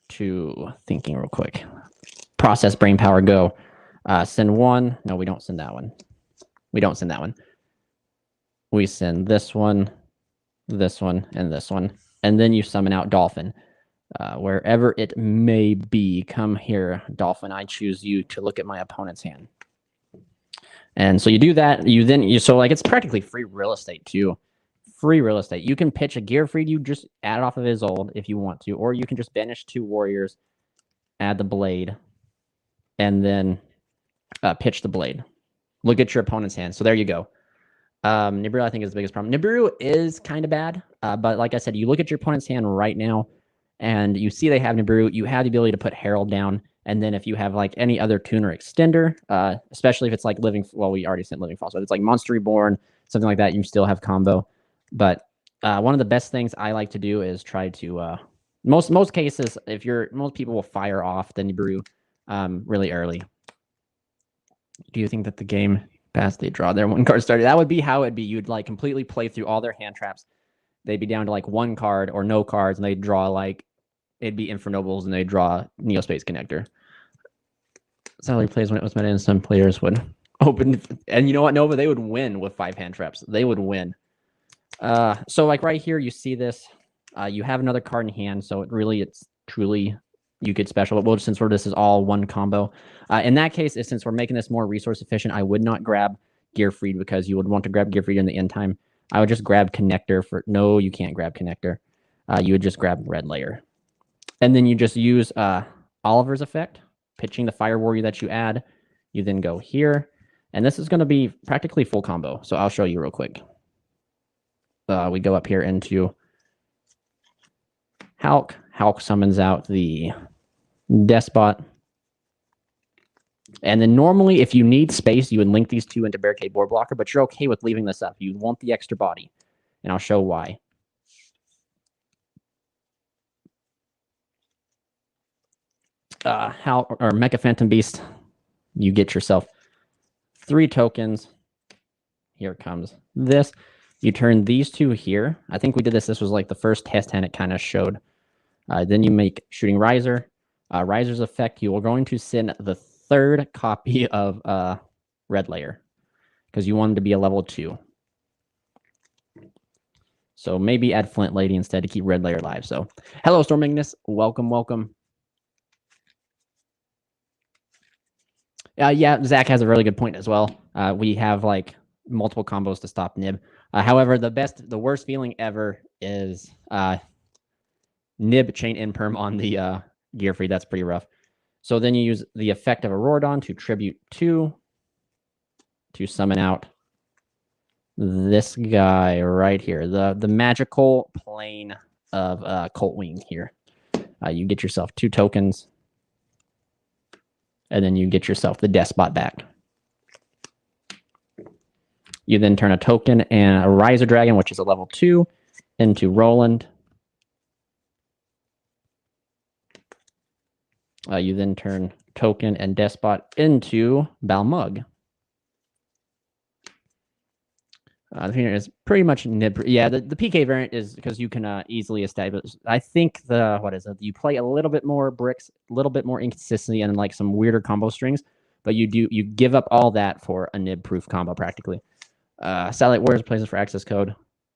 A: to thinking real quick. Process brain power. Go. Send 1. No, we don't send that one. We don't send that one. We send this one, and this one. And then you summon out Dolphin. Wherever it may be, come here, Dolphin. I choose you to look at my opponent's hand. And so you do that. So it's practically free real estate too. Free real estate. You can pitch a Gearfried. You just add it off of his old if you want to, or you can just banish 2 warriors, add the blade, and then pitch the blade. Look at your opponent's hand. So there you go. Nibiru, I think, is the biggest problem. Nibiru is kind of bad, but like I said, you look at your opponent's hand right now, and you see they have Nibiru. You have the ability to put Herald down, and then if you have like any other tuner extender, especially if it's like living, well, we already sent living false, but it's like Monster Reborn, something like that, you still have combo. But one of the best things I like to do is try to most cases, most people will fire off the Nibiru really early. Do you think that the game passed? They draw their 1 card starter. That would be how it'd be. You'd like completely play through all their hand traps. They'd be down to like 1 card or no cards, and they'd draw like, it'd be Infernobles, and they'd draw Neospace Connector. Sally plays when it was meta, and some players would open. And you know what, Nova? They would win with 5 hand traps. They would win. So like right here, you see this. You have another card in hand, so it's truly you could special. But since this is all 1 combo, in that case, since we're making this more resource efficient, I would not grab Gearfried, because you would want to grab Gearfried in the end time. I would just grab Connector for. No, you can't grab Connector. You would just grab Red Layer, and then you just use Oliver's effect, pitching the Fire Warrior that you add. You then go here, and this is going to be practically full combo. So I'll show you real quick. We go up here into Hulk. Hulk summons out the Despot. And then normally, if you need space, you would link these two into Barricade Board Blocker, but you're okay with leaving this up. You want the extra body, and I'll show why. Hulk or Mecha Phantom Beast, you get yourself 3 tokens. Here comes this. You turn these two here. I think we did this. This was like the first test hand it kind of showed. Then you make Shooting Riser. Riser's effect, you are going to send the 3rd copy of Red Layer because you wanted to be a level 2. So maybe add Flint Lady instead to keep Red Layer alive. So hello, Storm Ignis. Welcome, welcome. Yeah, Zach has a really good point as well. We have like multiple combos to stop Nib. However, the worst feeling ever is Nib chain Imperm on the Gearfried. That's pretty rough. So then you use the effect of Auroradon to tribute 2 to summon out this guy right here, the magical plane of Colt Wing here. You get yourself 2 tokens, and then you get yourself the Despot back. You then turn a token and a Riser Dragon, which is a level 2, into Roland. You then turn token and Despot into Balmug. The variant is pretty much Nib. Yeah, the PK variant is because you can easily establish. I think you play a little bit more bricks, a little bit more inconsistency, and like some weirder combo strings. But you give up all that for a Nib proof combo practically. Satellite Warriors places for access code.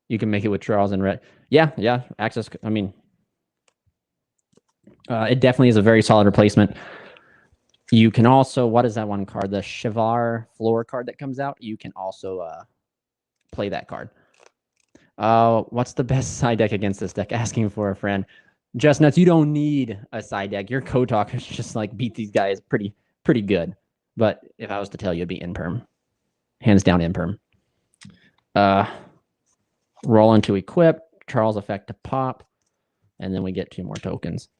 A: You can make it with Charles and Red. Yeah, access. I mean, it definitely is a very solid replacement. You can also, what is that one card? The Shivar Floor card that comes out. You can also play that card. What's the best side deck against this deck? Asking for a friend. Just Nuts, you don't need a side deck. Your co-talkers just like beat these guys pretty good. But if I was to tell you, it'd be Imperm. Hands down Imperm. Roll into equip, Charles effect to pop, and then we get 2 more tokens.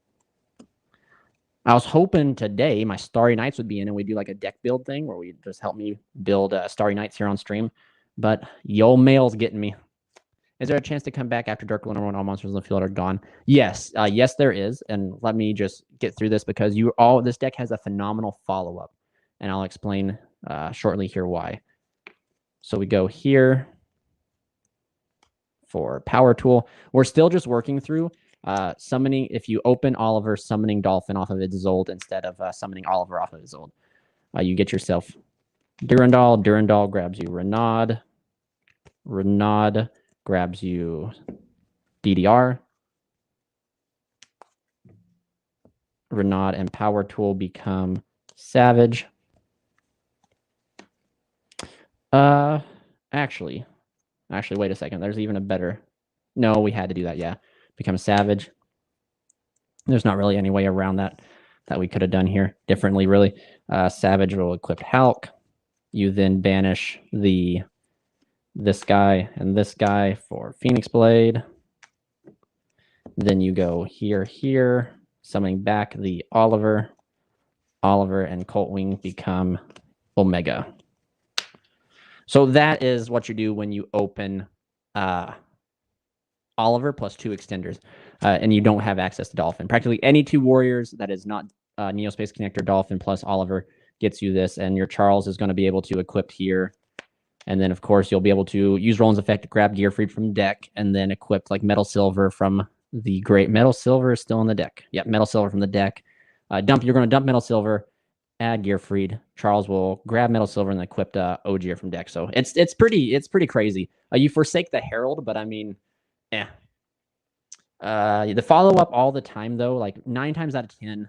A: I was hoping today my Starry Nights would be in and we do like a deck build thing where we just help me build Starry Nights here on stream. But Yo Mail's getting me. Is there a chance to come back after Dark Lunar when all monsters in the field are gone? Yes. Yes, there is. And let me just get through this because this deck has a phenomenal follow-up. And I'll explain shortly here why. So we go here for Power Tool. We're still just working through summoning. If you open Oliver, summoning Dolphin off of Isolde instead of summoning Oliver off of Isolde, you get yourself Durandal. Durandal grabs you Renaud. Renaud grabs you DDR. Renaud and Power Tool become Savage. Actually, wait a second. There's even a better. No, we had to do that. Yeah, become Savage. There's not really any way around that we could have done here differently, really. Savage will equip Hulk. You then banish this guy and this guy for Phoenix Blade. Then you go here, summoning back the Oliver. Oliver and Colt Wing become Omega. So that is what you do when you open Oliver plus 2 extenders, and you don't have access to Dolphin. Practically any 2 warriors that is not Neospace Connector Dolphin plus Oliver gets you this, and your Charles is going to be able to equip here. And then, of course, you'll be able to use Roland's effect to grab Gearfried from deck, and then equip like Metal Silver from the great Metal Silver is still in the deck. Yep, Metal Silver from the deck. You're going to dump Metal Silver, add Gearfried. Charles will grab Metal Silver and then equip Ogier from deck. So it's pretty crazy. You forsake the Herald, but I mean, the follow up all the time though, like 9 times out of 10,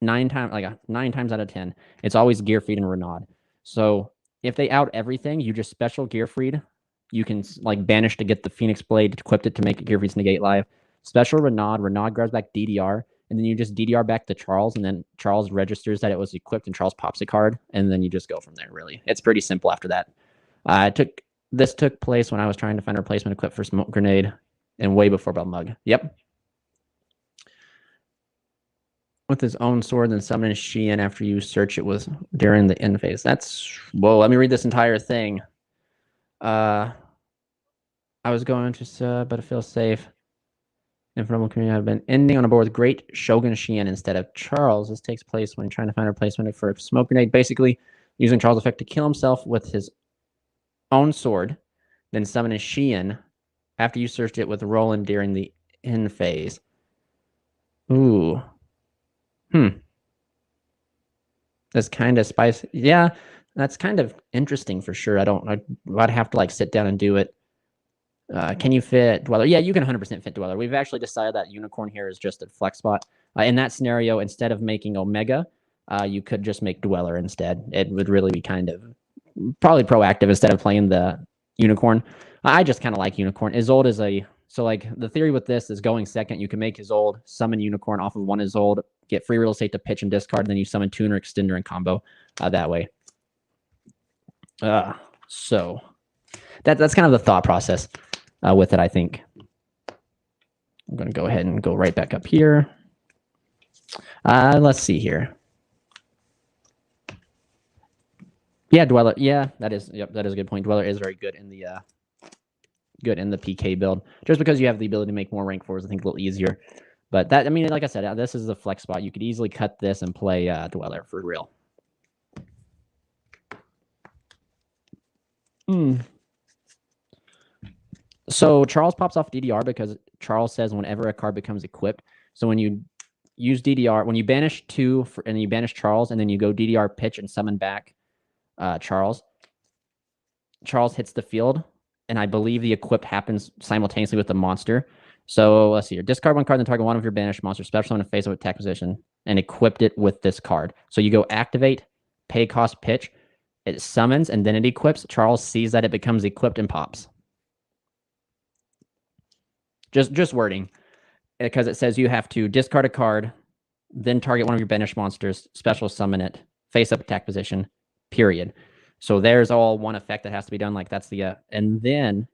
A: 9 times out of 10, it's always Gearfried and Renaud. So if they out everything, you just special Gearfried. You can like banish to get the Phoenix Blade, equipped it to make Gearfried's negate live. Special Renaud. Renaud grabs back DDR. And then you just DDR back to Charles, and then Charles registers that it was equipped, and Charles pops a card, and then you just go from there, really. It's pretty simple after that. This took place when I was trying to find a replacement equipped for Smoke Grenade, and way before Belmug. Yep. with his own sword, then summon Shein after you search it with during the end phase. That's whoa. Let me read this entire thing. I was going to, but it feels safe. Infernoble community have been ending on a board with Great Shogun Shein instead of Charles. This takes place when trying to find a replacement for a smoke grenade. Basically, using Charles' effect to kill himself with his own sword, then summon a Shein after you searched it with Roland during the end phase. Ooh. That's kind of spicy. Yeah, that's kind of interesting for sure. I'd have to like sit down and do it. Can you fit Dweller? Yeah, you can 100% fit Dweller. We've actually decided that Unicorn here is just a flex spot. In that scenario, instead of making Omega, you could just make Dweller instead. It would really be kind of probably proactive instead of playing the Unicorn. I just kind of like Unicorn. Isolde is so like the theory with this is going second. You can make Isolde, summon Unicorn off of one Isolde, get free real estate to pitch and discard, and then you summon Tuner, Extender, and combo that way. So that's kind of the thought process with it, I think. I'm going to go ahead and go right back up here. Let's see here. Yeah, Dweller. Yeah, that is a good point. Dweller is very good in the PK build, just because you have the ability to make more rank 4s. I think a little easier. But that, I mean, like I said, this is the flex spot. You could easily cut this and play Dweller for real. So Charles pops off DDR because Charles says whenever a card becomes equipped. So when you use DDR, when you banish 2 and you banish Charles, and then you go DDR pitch and summon back Charles hits the field, and I believe the equip happens simultaneously with the monster. So let's see here. Discard 1 card, then target one of your banished monsters, special summon in face of attack position, and equipped it with this card. So you go activate, pay cost pitch, it summons, and then it equips. Charles sees that it becomes equipped and pops. Just wording, because it says you have to discard a card, then target one of your banished monsters, special summon it, face up attack position, period. So there's all one effect that has to be done. Like that's the and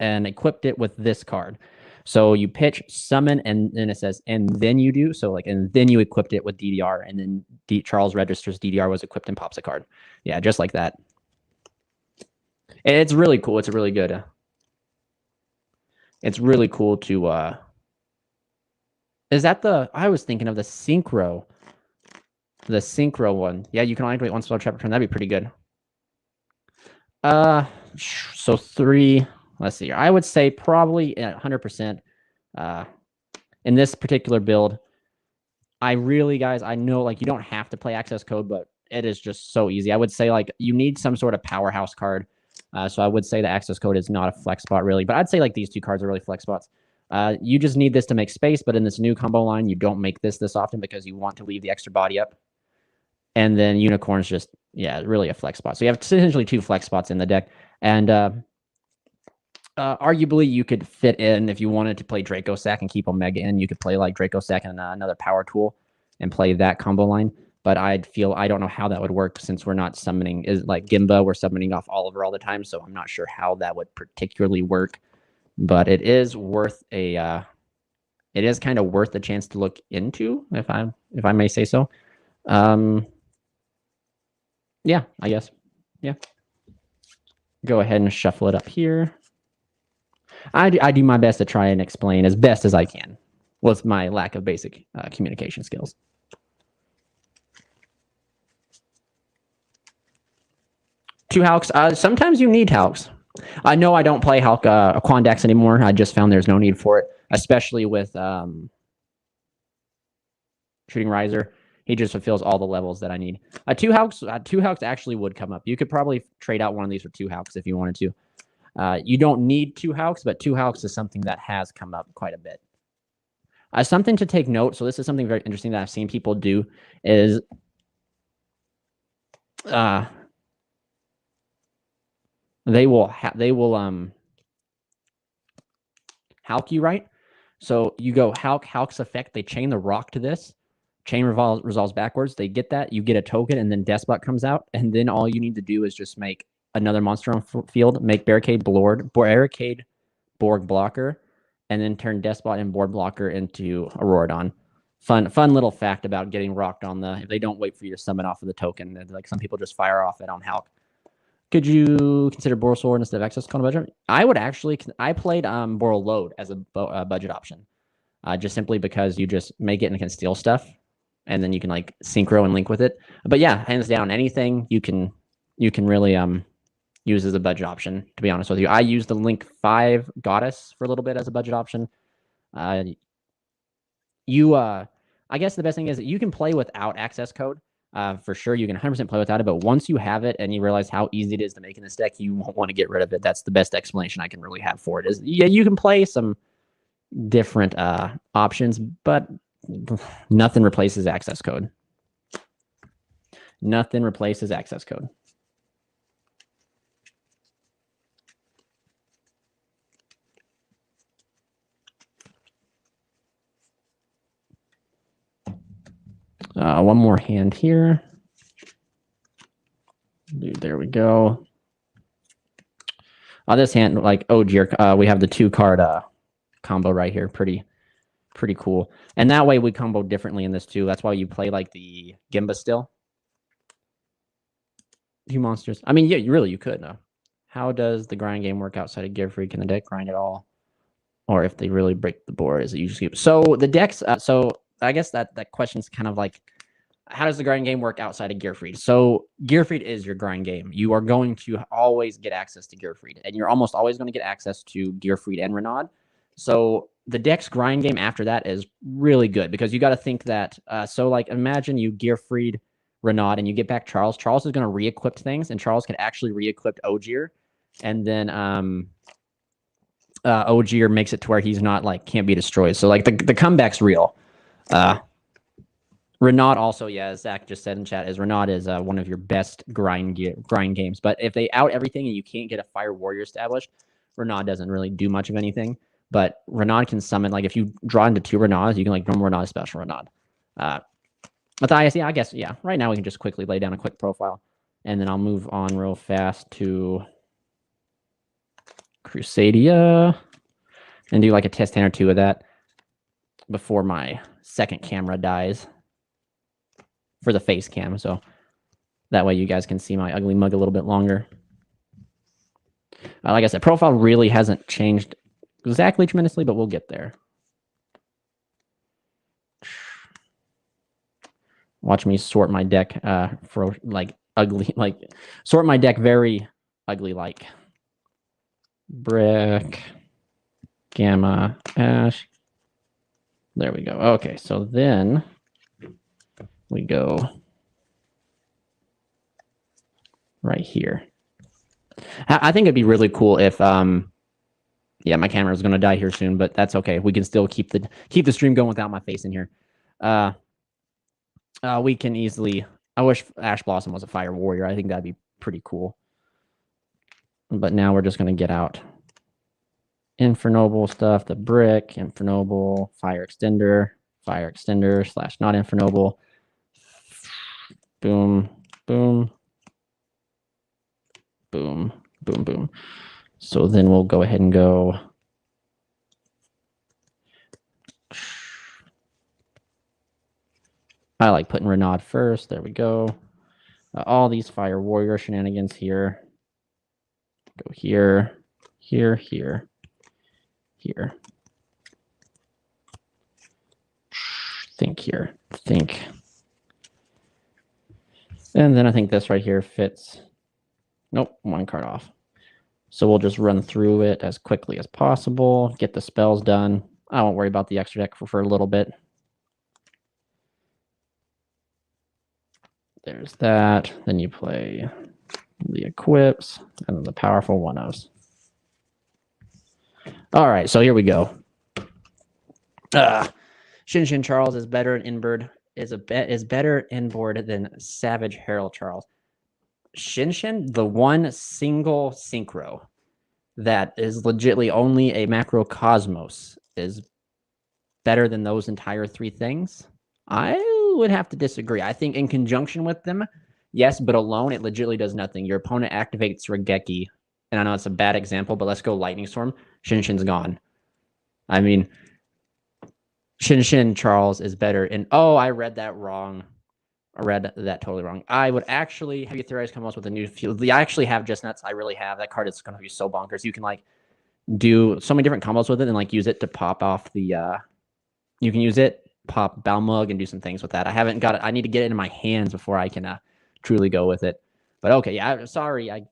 A: equipped it with this card. So you pitch, summon, and then it says, and then you do. So like, and then you equipped it with DDR, and then Charles registers DDR was equipped and pops a card. Yeah, just like that. It's really cool. It's a really good. It's really cool to. Is that I was thinking of the synchro. The synchro one. Yeah, you can only activate one spell trap return. That'd be pretty good. So 3. Let's see. I would say probably 100%. In this particular build, I really, guys, I know like you don't have to play access code, but it is just so easy. I would say like you need some sort of powerhouse card. So I would say the access code is not a flex spot really, but I'd say like these 2 cards are really flex spots. You just need this to make space, but in this new combo line, you don't make this often because you want to leave the extra body up. And then Unicorn's just, yeah, really a flex spot. So you have essentially 2 flex spots in the deck. And arguably, you could fit in, if you wanted to play Draco Sack and keep Omega in, you could play like Draco Sack and another power tool and play that combo line. But I don't know how that would work since we're not summoning, is like Gimba, we're summoning off Oliver all the time. So I'm not sure how that would particularly work. But it is worth it is kind of worth a chance to look into, if I may say so. Yeah, I guess. Yeah. Go ahead and shuffle it up here. I do my best to try and explain as best as I can with my lack of basic communication skills. Two Halks. Sometimes you need Halks. I know I don't play Halk Quandax anymore. I just found there's no need for it, especially with Shooting Riser. He just fulfills all the levels that I need. Two Halks actually would come up. You could probably trade out one of these for 2 Halks if you wanted to. You don't need 2 Halks, but 2 Halks is something that has come up quite a bit. Something to take note. So this is something very interesting that I've seen people do is they will Halk you, right? So you go Halk's effect. They chain the rock to this. Chain resolves backwards. They get that. You get a token, and then Despot comes out, and then all you need to do is just make another monster on field, make Barricade Borg Blocker, and then turn Despot and Board Blocker into Auroradon. Fun little fact about getting rocked on the. If they don't wait for you to summon off of the token, like some people just fire off it on Hulk. Could you consider Boral Sword instead of Access Code budget? I would actually. I played Boral Load as a budget option, just simply because you just make it and can steal stuff, and then you can like synchro and link with it. But yeah, hands down, anything you can really use as a budget option. To be honest with you, I used the Link 5 Goddess for a little bit as a budget option. I guess the best thing is that you can play without access code. For sure, you can 100% play without it. But once you have it and you realize how easy it is to make in this deck, you won't want to get rid of it. That's the best explanation I can really have for it. Is yeah, you can play some different options, but nothing replaces access code. Nothing replaces access code. One more hand here. Dude, there we go. This hand, like, oh, we have the 2-card combo right here. Pretty cool. And that way we combo differently in this too. That's why you play like the Gimba still. 2 monsters. I mean, yeah, you could. No. How does the grind game work outside of Gearfried? Can the deck grind at all? Or if they really break the board, is it usually... So the decks... so I guess that question's kind of like, how does the grind game work outside of Gearfried? So Gearfried is your grind game. You are going to always get access to Gearfried, and you're almost always going to get access to Gearfried and Renaud. So the deck's grind game after that is really good, because you got to think that, so like imagine you Gearfried Renaud and you get back Charles. Charles is going to re-equip things, and Charles can actually re-equip Ogier, and then Ogier makes it to where he's not like can't be destroyed. So like the comeback's real. Renaud also, yeah, as Zach just said in chat, is Renaud is one of your best grind games. But if they out everything and you can't get a Fire Warrior established, Renaud doesn't really do much of anything. But Renaud can summon, like if you draw into 2 Renauds, you can like normal Renaud, special Renaud. But I guess, yeah, right now we can just quickly lay down a quick profile. And then I'll move on real fast to Crusadia and do like a test hand or 2 of that before my second camera dies for the face cam. So that way you guys can see my ugly mug a little bit longer. Like I said, profile really hasn't changed exactly tremendously, but we'll get there. Watch me sort my deck for like ugly, like sort my deck very ugly, like brick, gamma, ash. There we go. Okay, so then we go right here. I think it'd be really cool if yeah, my camera is going to die here soon, but that's okay. We can still keep the stream going without my face in here. We can easily... I wish Ash Blossom was a Fire Warrior. I think that'd be pretty cool. But now we're just going to get out Infernoble stuff, the brick, Infernoble, Fire Extender / not Infernoble. Boom, boom, boom, boom, boom. So then we'll go ahead and go. I like putting Renaud first. There we go. All these Fire Warrior shenanigans here. Go here, here, here, here. Think here. Think. And then I think this right here fits. Nope, 1 card off. So we'll just run through it as quickly as possible, get the spells done. I won't worry about the extra deck for a little bit. There's that. Then you play the equips and then the powerful 1-ofs. All right, so here we go. Shin Charles is better in inboard is better inboard than Savage Herald Charles. Shin, the one single synchro that is legitimately only a macrocosmos, is better than those entire 3 things. I would have to disagree. I think in conjunction with them, yes, but alone it legitimately does nothing. Your opponent activates Regeki, and I know it's a bad example, but let's go Lightning Storm. Shin's gone. I mean, Shin Charles is better. And oh, I read that wrong. I read that totally wrong. I would actually have you theorize come up with a new field. I actually have just nuts. I really have that card. Is going to be so bonkers. You can like do so many different combos with it and like use it to pop off the. You can use it, pop Balmug, and do some things with that. I haven't got it. I need to get it in my hands before I can truly go with it. But okay, yeah. Sorry, I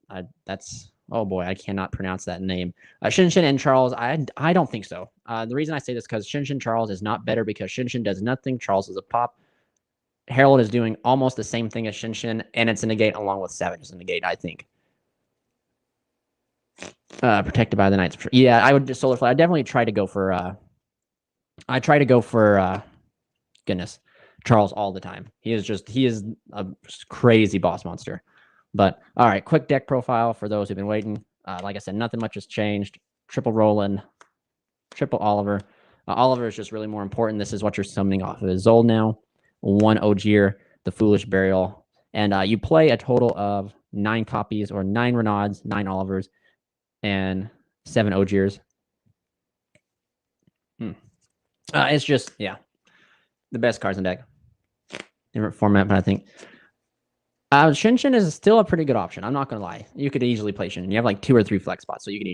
A: that's oh boy, I cannot pronounce that name. Shin and Charles, I don't think so. The reason I say this because Shin Charles is not better because Shin does nothing. Charles is a pop. Herald is doing almost the same thing as Shin, and it's a negate along with Savage is a negate, I think. Protected by the Knights. Yeah, I would just Solar Fly. I definitely try to go for goodness, Charles all the time. He is a crazy boss monster. But all right, quick deck profile for those who've been waiting. Like I said, nothing much has changed. Triple Roland, triple Oliver. Oliver is just really more important. This is what you're summoning off of his Zold now. 1 Ogier, the Foolish Burial. And you play a total of 9 copies or 9 Renauds, 9 Olivers, and 7 Ogiers. It's just, yeah, the best cards in the deck. Different format, but I think Shin is still a pretty good option. I'm not going to lie. You could easily play Shin. You have like 2 or 3 flex spots, so you can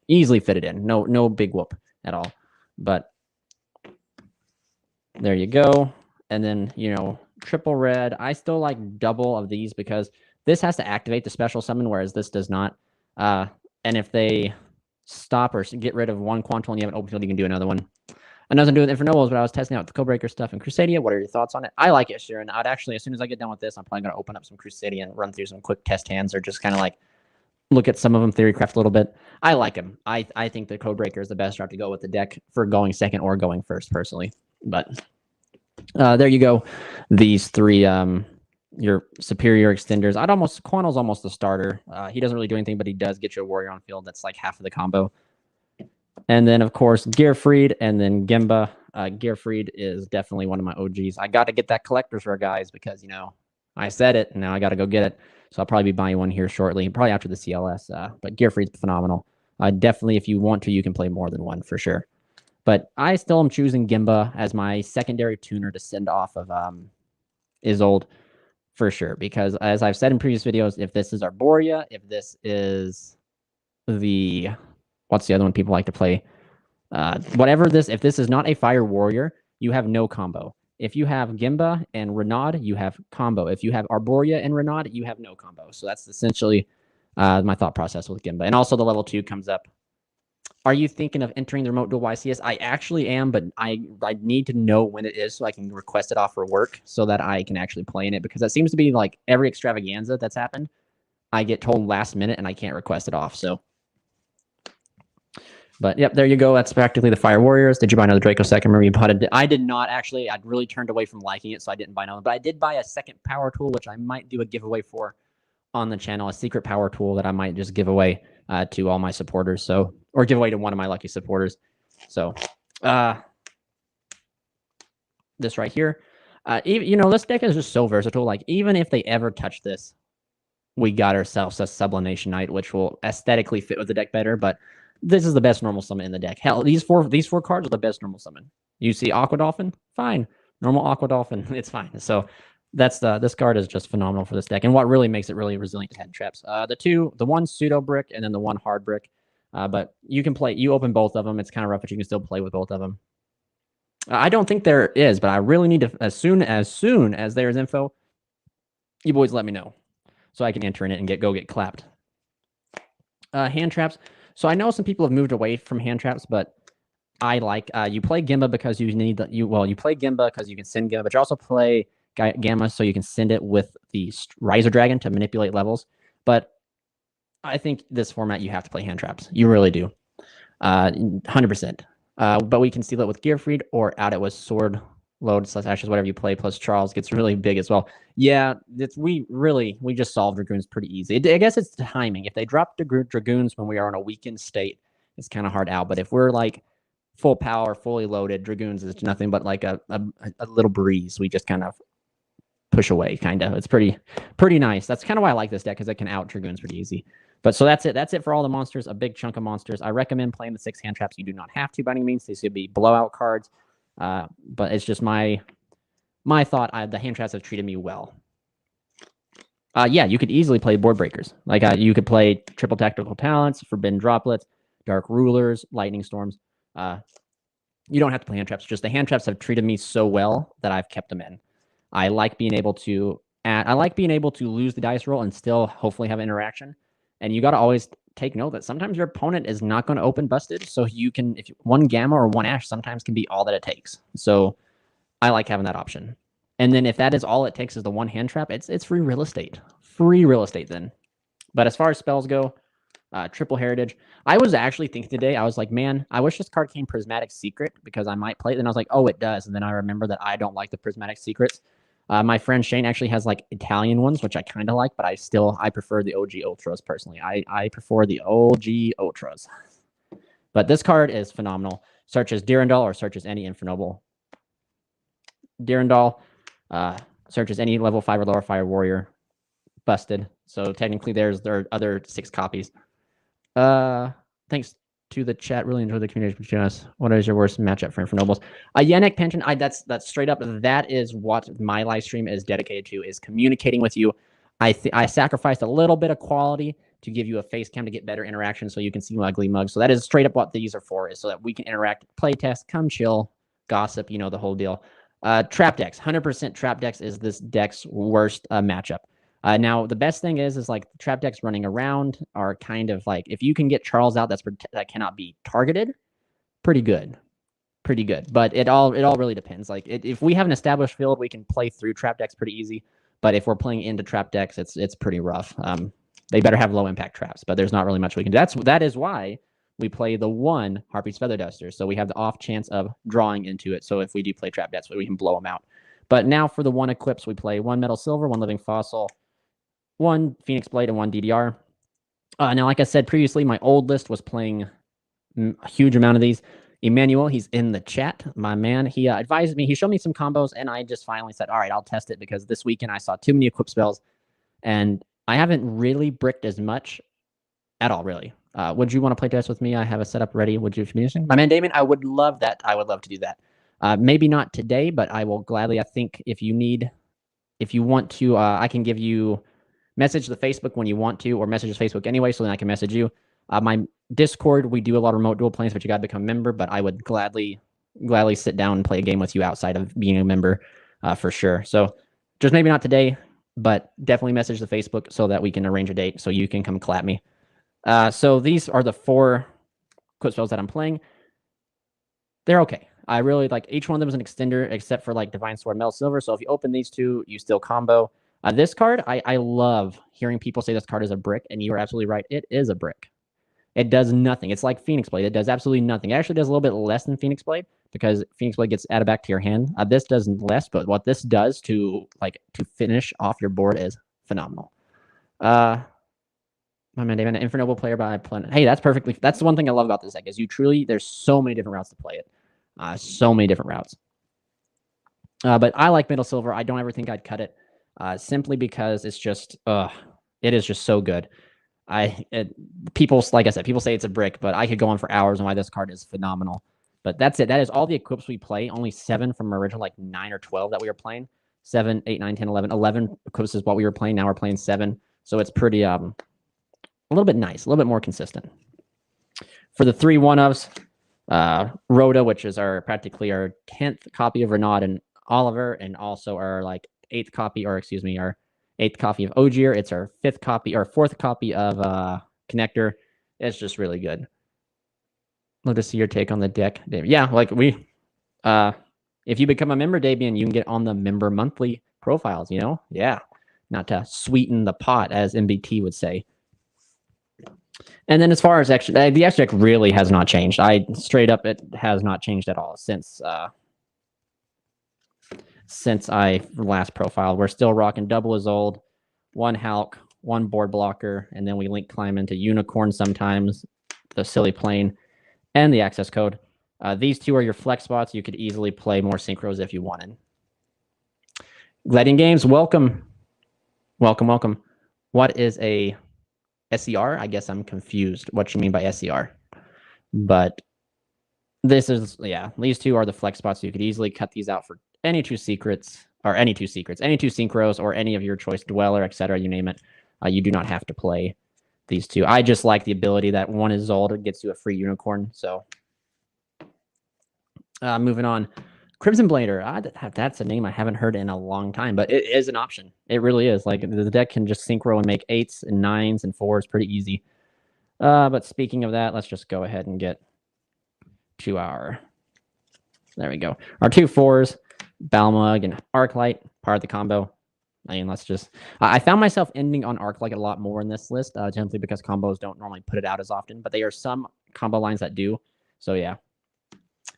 A: easily fit it in. No big whoop at all. But there you go. And then, triple red. I still like double of these because this has to activate the special summon, whereas this does not. And if they stop or get rid of one Quantum and you have an open field, you can do another one. I know I'm doing Infernobles, but I was testing out the Codebreaker stuff in Crusadia. What are your thoughts on it? I like it, sure. And I'd actually, as soon as I get done with this, I'm probably going to open up some Crusadia and run through some quick test hands or just kind of like look at some of them, theorycraft a little bit. I like them. I think the Codebreaker is the best route to go with the deck for going second or going first, personally. But there you go. These 3, your superior extenders. Quantel's almost the starter. He doesn't really do anything, but he does get you a warrior on field. That's like half of the combo. And then, of course, Gearfried and then Gemba. Gearfried is definitely one of my OGs. I got to get that collector's rare, guys, because, I said it, and now I got to go get it. So I'll probably be buying one here shortly, probably after the CLS. But Gearfried's phenomenal. Definitely, if you want to, you can play more than one for sure. But I still am choosing Gemba as my secondary tuner to send off of Isolde for sure. Because as I've said in previous videos, if this is Arborea, if this is the... What's the other one people like to play? If this is not a Fire Warrior, you have no combo. If you have Gemba and Renaud, you have combo. If you have Arborea and Renaud, you have no combo. So that's essentially my thought process with Gemba. And also the level 2 comes up. Are you thinking of entering the remote dual YCS? I actually am, but I need to know when it is so I can request it off for work so that I can actually play in it, because that seems to be like every extravaganza that's happened. I get told last minute and I can't request it off. So, but yep, there you go. That's practically the Fire Warriors. Did you buy another Draco second? Remember you bought it? I did not actually. I'd really turned away from liking it, so I didn't buy another. But I did buy a second power tool, which I might do a giveaway for on the channel. A secret power tool that I might just give away to all my supporters. So, or give away to one of my lucky supporters. So, this right here. Even, this deck is just so versatile. Like, even if they ever touch this, we got ourselves a Sublimation Knight, which will aesthetically fit with the deck better. But this is the best normal summon in the deck. Hell, these four cards are the best normal summon. You see Aqua Dolphin? Fine. Normal Aqua Dolphin, it's fine. So that's this card is just phenomenal for this deck. And what really makes it really resilient to head traps. The one pseudo brick and then the one hard brick. But you open both of them. It's kind of rough, but you can still play with both of them. I don't think there is, but I really need to, as soon as there's info, you boys let me know so I can enter in it and get clapped. Hand traps. So I know some people have moved away from hand traps, but I like you play Gemba because you need you play Gemba because you can send Gemba, but you also play Gamma so you can send it with the Riser Dragon to manipulate levels. But I think this format you have to play hand traps. You really do, 100%. But we can seal it with Gearfried or out it with Sword Load / Ashes, whatever you play. Plus Charles gets really big as well. Yeah, we just solved Dragoons pretty easy. I guess it's timing. If they drop Dragoons when we are in a weakened state, it's kind of hard out. But if we're like full power, fully loaded, Dragoons is nothing but like a little breeze. We just kind of push away, kind of. It's pretty nice. That's kind of why I like this deck, because it can out Dragoons pretty easy. But so that's it. That's it for all the monsters. A big chunk of monsters. I recommend playing the 6 hand traps. You do not have to by any means. These should be blowout cards. But it's just my thought. The hand traps have treated me well. Yeah, you could easily play board breakers. Like you could play triple tactical talents, forbidden droplets, dark rulers, lightning storms. You don't have to play hand traps. Just the hand traps have treated me so well that I've kept them in. I like being able to lose the dice roll and still hopefully have interaction. And you got to always take note that sometimes your opponent is not going to open busted. So you can, if one gamma or one ash sometimes can be all that it takes. So I like having that option. And then if that is all it takes is the one hand trap, it's free real estate. Free real estate then. But as far as spells go, triple heritage. I was actually thinking today, I was like, man, I wish this card came Prismatic Secret because I might play it. Then I was like, oh, it does. And then I remember that I don't like the Prismatic Secrets. My friend Shane actually has like Italian ones, which I kind of like, but I prefer the OG Ultras personally. I prefer the OG Ultras. But this card is phenomenal. Search as Dirndl or search as any Infernoble. Dirndl, search as any level 5 or lower fire warrior. Busted. So technically there are other 6 copies. Thanks to the chat. Really enjoyed the communication between us. What is your worst matchup for Infernobles? Yannick Pension. That's straight up. That is what my live stream is dedicated to, is communicating with you. I sacrificed a little bit of quality to give you a face cam to get better interaction so you can see my ugly mug. So that is straight up what these are for, is so that we can interact, play test, come chill, gossip, you know, the whole deal. Trap decks. 100% trap decks is this deck's worst matchup. Now, the best thing is like the trap decks running around are kind of like, if you can get Charles out that cannot be targeted, pretty good. But it all really depends. Like if we have an established field, we can play through trap decks pretty easy. But if we're playing into trap decks, it's pretty rough. They better have low impact traps, but there's not really much we can do. That is why we play the one Harpy's Feather Duster. So we have the off chance of drawing into it. So if we do play trap decks, we can blow them out. But now for the one equips, we play 1 Metal Silver, 1 Living Fossil, 1 Phoenix Blade, and 1 DDR. Now, like I said previously, my old list was playing a huge amount of these. Emmanuel, he's in the chat, my man. He advised me. He showed me some combos, and I just finally said, all right, I'll test it, because this weekend I saw too many equip spells, and I haven't really bricked as much at all, really. Would you want to play test with me? I have a setup ready. Would you finish? My man, Damon, I would love that. I would love to do that. Maybe not today, but I will gladly. I think if you want to, I can give you message the Facebook when you want to, or message the Facebook anyway, so then I can message you. My Discord, we do a lot of remote dual planes, but you got to become a member. But I would gladly sit down and play a game with you outside of being a member, for sure. So just maybe not today, but definitely message the Facebook so that we can arrange a date so you can come clap me. So these are the 4 equip spells that I'm playing. They're okay. I really like each one of them is an extender, except for like Divine Sword, Metal Silver. So if you open these 2, you still combo. This card, I love hearing people say this card is a brick, and you are absolutely right. It is a brick. It does nothing. It's like Phoenix Blade. It does absolutely nothing. It actually does a little bit less than Phoenix Blade, because Phoenix Blade gets added back to your hand. This does less, but what this does to finish off your board is phenomenal. My man, David, an Infernoble player by Planet. Hey, that's perfectly. That's the one thing I love about this deck, is there's so many different routes to play it. So many different routes. But I like Metal Silver. I don't ever think I'd cut it. Simply because it's just, it is just so good. People, like I said, people say it's a brick, but I could go on for hours on why this card is phenomenal. But that's it. That is all the equips we play. Only 7 from original, like 9 or 12 that we were playing. 7, 8, 9, 10, 11. 11 equips is what we were playing. Now we're playing 7. So it's pretty, a little bit nice, a little bit more consistent. For the 3 1-ofs, Rhoda, which is practically our 10th copy of Renaud and Oliver, and also our our 8th copy of Ogier. It's our 5th copy or 4th copy of Connector. It's just really good. Love to see your take on the deck, David. Yeah, like if you become a member, Davian, you can get on the member monthly profiles, you know? Yeah. Not to sweeten the pot, as MBT would say. And then as far as actually, the extra deck really has not changed. It has not changed at all since I last profiled. We're still rocking double as old, 1 Hulk, 1 board blocker, and then we link climb into Unicorn sometimes, the silly plane, and the access code. These 2 are your flex spots. You could easily play more synchros if you wanted. Gladian Games, welcome. Welcome. What is a SER? I guess I'm confused what you mean by SER. But This is, yeah, these two are the flex spots. So you could easily cut these out for any two secrets, or any two synchros, or any of your choice, Dweller, etc. You name it. You do not have to play these two. I just like the ability that one is Zold, it gets you a free unicorn. So moving on. Crimson Blader, that's a name I haven't heard in a long time, but it is an option. It really is. Like, the deck can just synchro and make 8s and 9s and 4s pretty easy. But speaking of that, let's just go ahead and get to our... There we go. Our 2 4s, Balmug and Arclight, part of the combo. I mean, let's just... I found myself ending on Arclight a lot more in this list, simply because combos don't normally put it out as often, but there are some combo lines that do. So, yeah.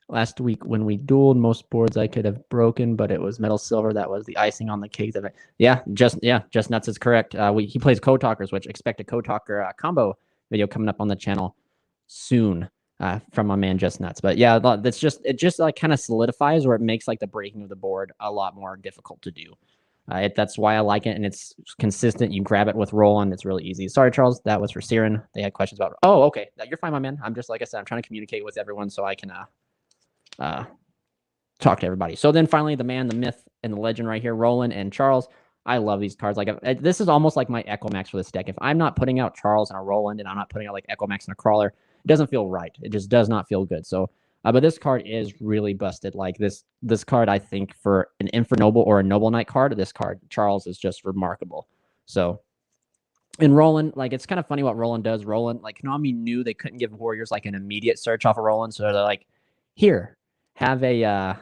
A: Last week when we dueled, most boards I could have broken, but it was Metal Silver that was the icing on the cake. Yeah, just nuts is correct. He plays Code Talkers, which expect a Code Talker combo video coming up on the channel soon from my man Just Nuts. But yeah, it just like kind of solidifies, where it makes like the breaking of the board a lot more difficult to do. That's why I like it, and it's consistent. You grab it with Roland, it's really easy. Sorry, Charles, that was for Siren. They had questions about. Oh, okay, you're fine, my man. I'm just, like I said, I'm trying to communicate with everyone so I can talk to everybody. So then finally, the man, the myth, and the legend right here, Roland and Charles. I love these cards. Like, this is almost like my Echo Max for this deck. If I'm not putting out Charles and a Roland, and I'm not putting out like Echo Max and a Crawler, it doesn't feel right. It just does not feel good. So, but this card is really busted. Like, this card, I think, for an Infernoble or a Noble Knight card, this card, Charles, is just remarkable. So, in Roland, like, it's kind of funny what Roland does. Roland, like, Konami knew they couldn't give Warriors like an immediate search off of Roland, so they're like, here, have an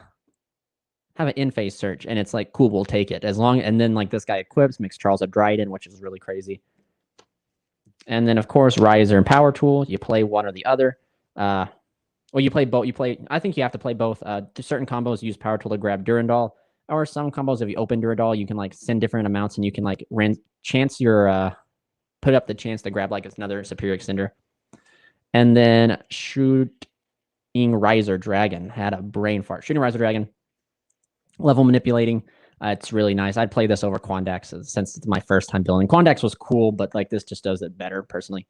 A: in-phase search, and it's like, cool, we'll take it. And then, like, this guy equips, makes Charles a Dryden, which is really crazy. And then, of course, Riser and Power Tool. You play one or the other. Well, you play both. I think you have to play both. Certain combos use Power Tool to grab Durandal, or some combos, if you open Durandal, you can like send different amounts, and you can like chance your put up the chance to grab like another Superior Extender. And then Shooting Riser Dragon had a brain fart. Shooting Riser Dragon, level manipulating. It's really nice. I'd play this over Quandax since it's my first time building. Quandax was cool, but like, this just does it better personally.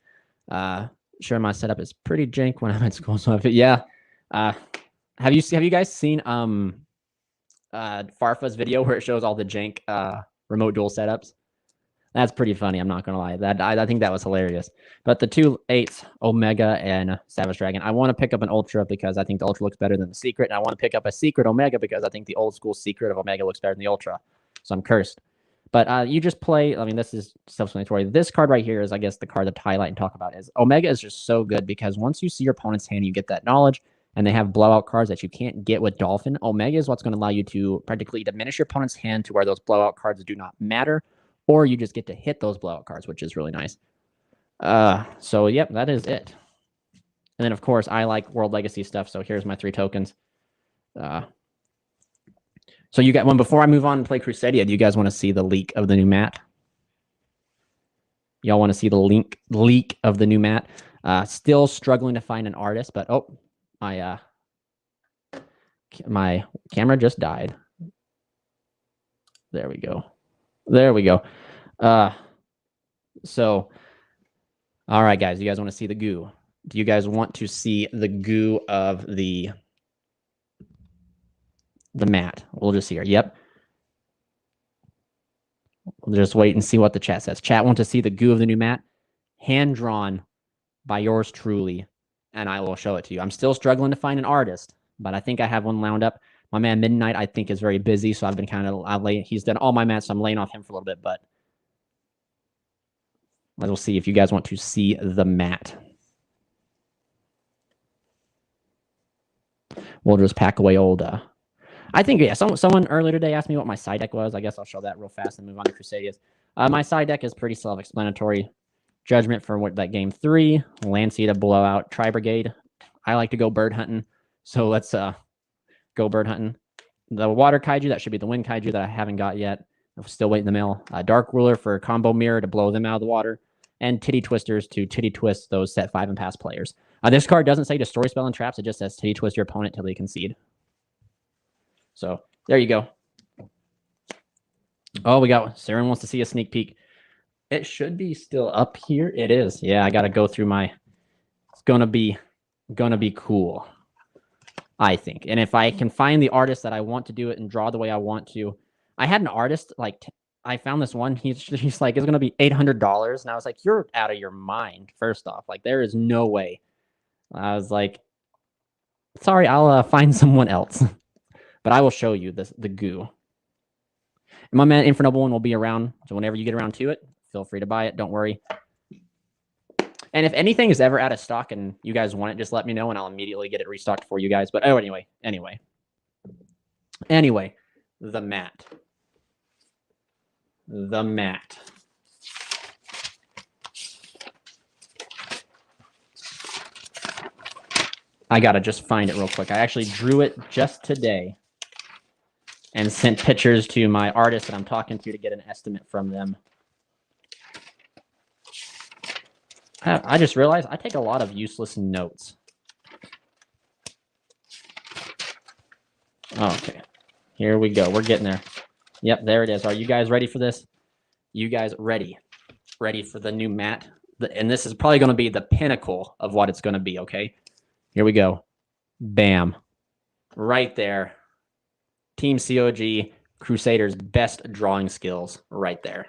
A: Sure, my setup is pretty jank when I'm at school. So yeah. Have you guys seen Farfa's video where it shows all the jank remote duel setups? That's pretty funny. I'm not gonna lie. I think that was hilarious. But the 2 8s, Omega and Savage Dragon, I want to pick up an Ultra because I think the Ultra looks better than the Secret, and I want to pick up a Secret Omega because I think the old school Secret of Omega looks better than the Ultra. So I'm cursed. But you just play. I mean, this is self-explanatory. This card right here is, I guess, the card to highlight and talk about. Is Omega is just so good because once you see your opponent's hand, you get that knowledge, and they have blowout cards that you can't get with Dolphin. Omega is what's going to allow you to practically diminish your opponent's hand to where those blowout cards do not matter, or you just get to hit those blowout cards, which is really nice. So, yep, that is it. And then, of course, I like World Legacy stuff, so here's my 3 tokens. So you got one. Before I move on and play Crusadia, do you guys want to see the leak of the new mat? Y'all want to see the leak of the new mat? Still struggling to find an artist, but oh, my camera just died. There we go. There we go. So, all right, guys, you guys want to see the goo? Do you guys want to see the goo of the mat? We'll just see here. Yep. We'll just wait and see what the chat says. Chat want to see the goo of the new mat? Hand drawn by yours truly, and I will show it to you. I'm still struggling to find an artist, but I think I have one wound up. My man Midnight, I think, is very busy, so I've been kind of late. He's done all my mats, so I'm laying off him for a little bit, but we'll see if you guys want to see the mat. We'll just pack away old. I think, yeah, someone earlier today asked me what my side deck was. I guess I'll show that real fast and move on to Crusadias. My side deck is pretty self-explanatory. Judgment for that game 3, Lancey to blow out Tri-Brigade. I like to go bird hunting, so let's go bird hunting. The water kaiju, that should be the wind kaiju that I haven't got yet. I'm still waiting in the mail. Dark Ruler for combo mirror to blow them out of the water. And Titty Twisters to Titty Twist those set 5 and pass players. This card doesn't say destroy spell and traps. It just says Titty Twist your opponent till they concede. So there you go. Oh, we got Siren wants to see a sneak peek. It should be still up here. It is. Yeah, I got to go through my... It's gonna be cool. I think. And if I can find the artist that I want to do it and draw the way I want to, I had an artist like I found this one. He's like, it's gonna be $800, and I was like, you're out of your mind. First off, like there is no way. I was like, sorry, I'll find someone else, but I will show you the goo. And my man Infernoble one will be around, so whenever you get around to it, feel free to buy it. Don't worry. And if anything is ever out of stock and you guys want it, just let me know and I'll immediately get it restocked for you guys. But oh, anyway, the mat. The mat. I gotta just find it real quick. I actually drew it just today and sent pictures to my artist that I'm talking to get an estimate from them. I just realized I take a lot of useless notes. Okay, here we go. We're getting there. Yep, there it is. Are you guys ready for this? You guys ready? Ready for the new mat? And this is probably going to be the pinnacle of what it's going to be, okay? Here we go. Bam. Right there. Team COG, Crusader's best drawing skills right there.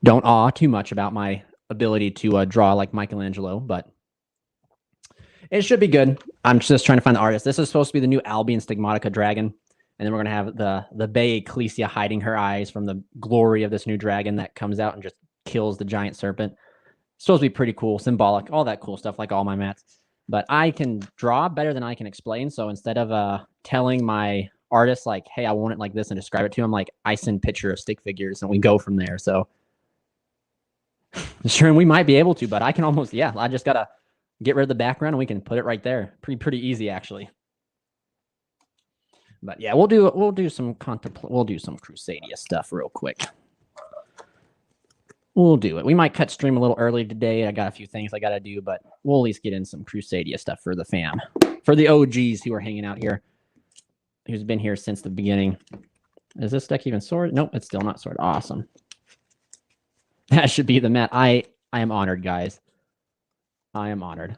A: Don't awe too much about my ability to draw like Michelangelo, but it should be good. I'm just trying to find the artist. This is supposed to be the new Albion Stigmatica dragon. And then we're going to have the Bay Ecclesia hiding her eyes from the glory of this new dragon that comes out and just kills the giant serpent. It's supposed to be pretty cool, symbolic, all that cool stuff like all my mats. But I can draw better than I can explain. So instead of telling my artist, like, hey, I want it like this and describe it to him, like, I send picture of stick figures and we go from there. So sure, we might be able to, but I can almost, yeah, I just got to get rid of the background and we can put it right there. Pretty easy, actually. But yeah, we'll do some Crusadia stuff real quick. We'll do it. We might cut stream a little early today. I got a few things I got to do, but we'll at least get in some Crusadia stuff for the fam, for the OGs who are hanging out here, who's been here since the beginning. Is this deck even sorted? Nope, it's still not sorted. Awesome. That should be the mat. I am honored, guys. I am honored.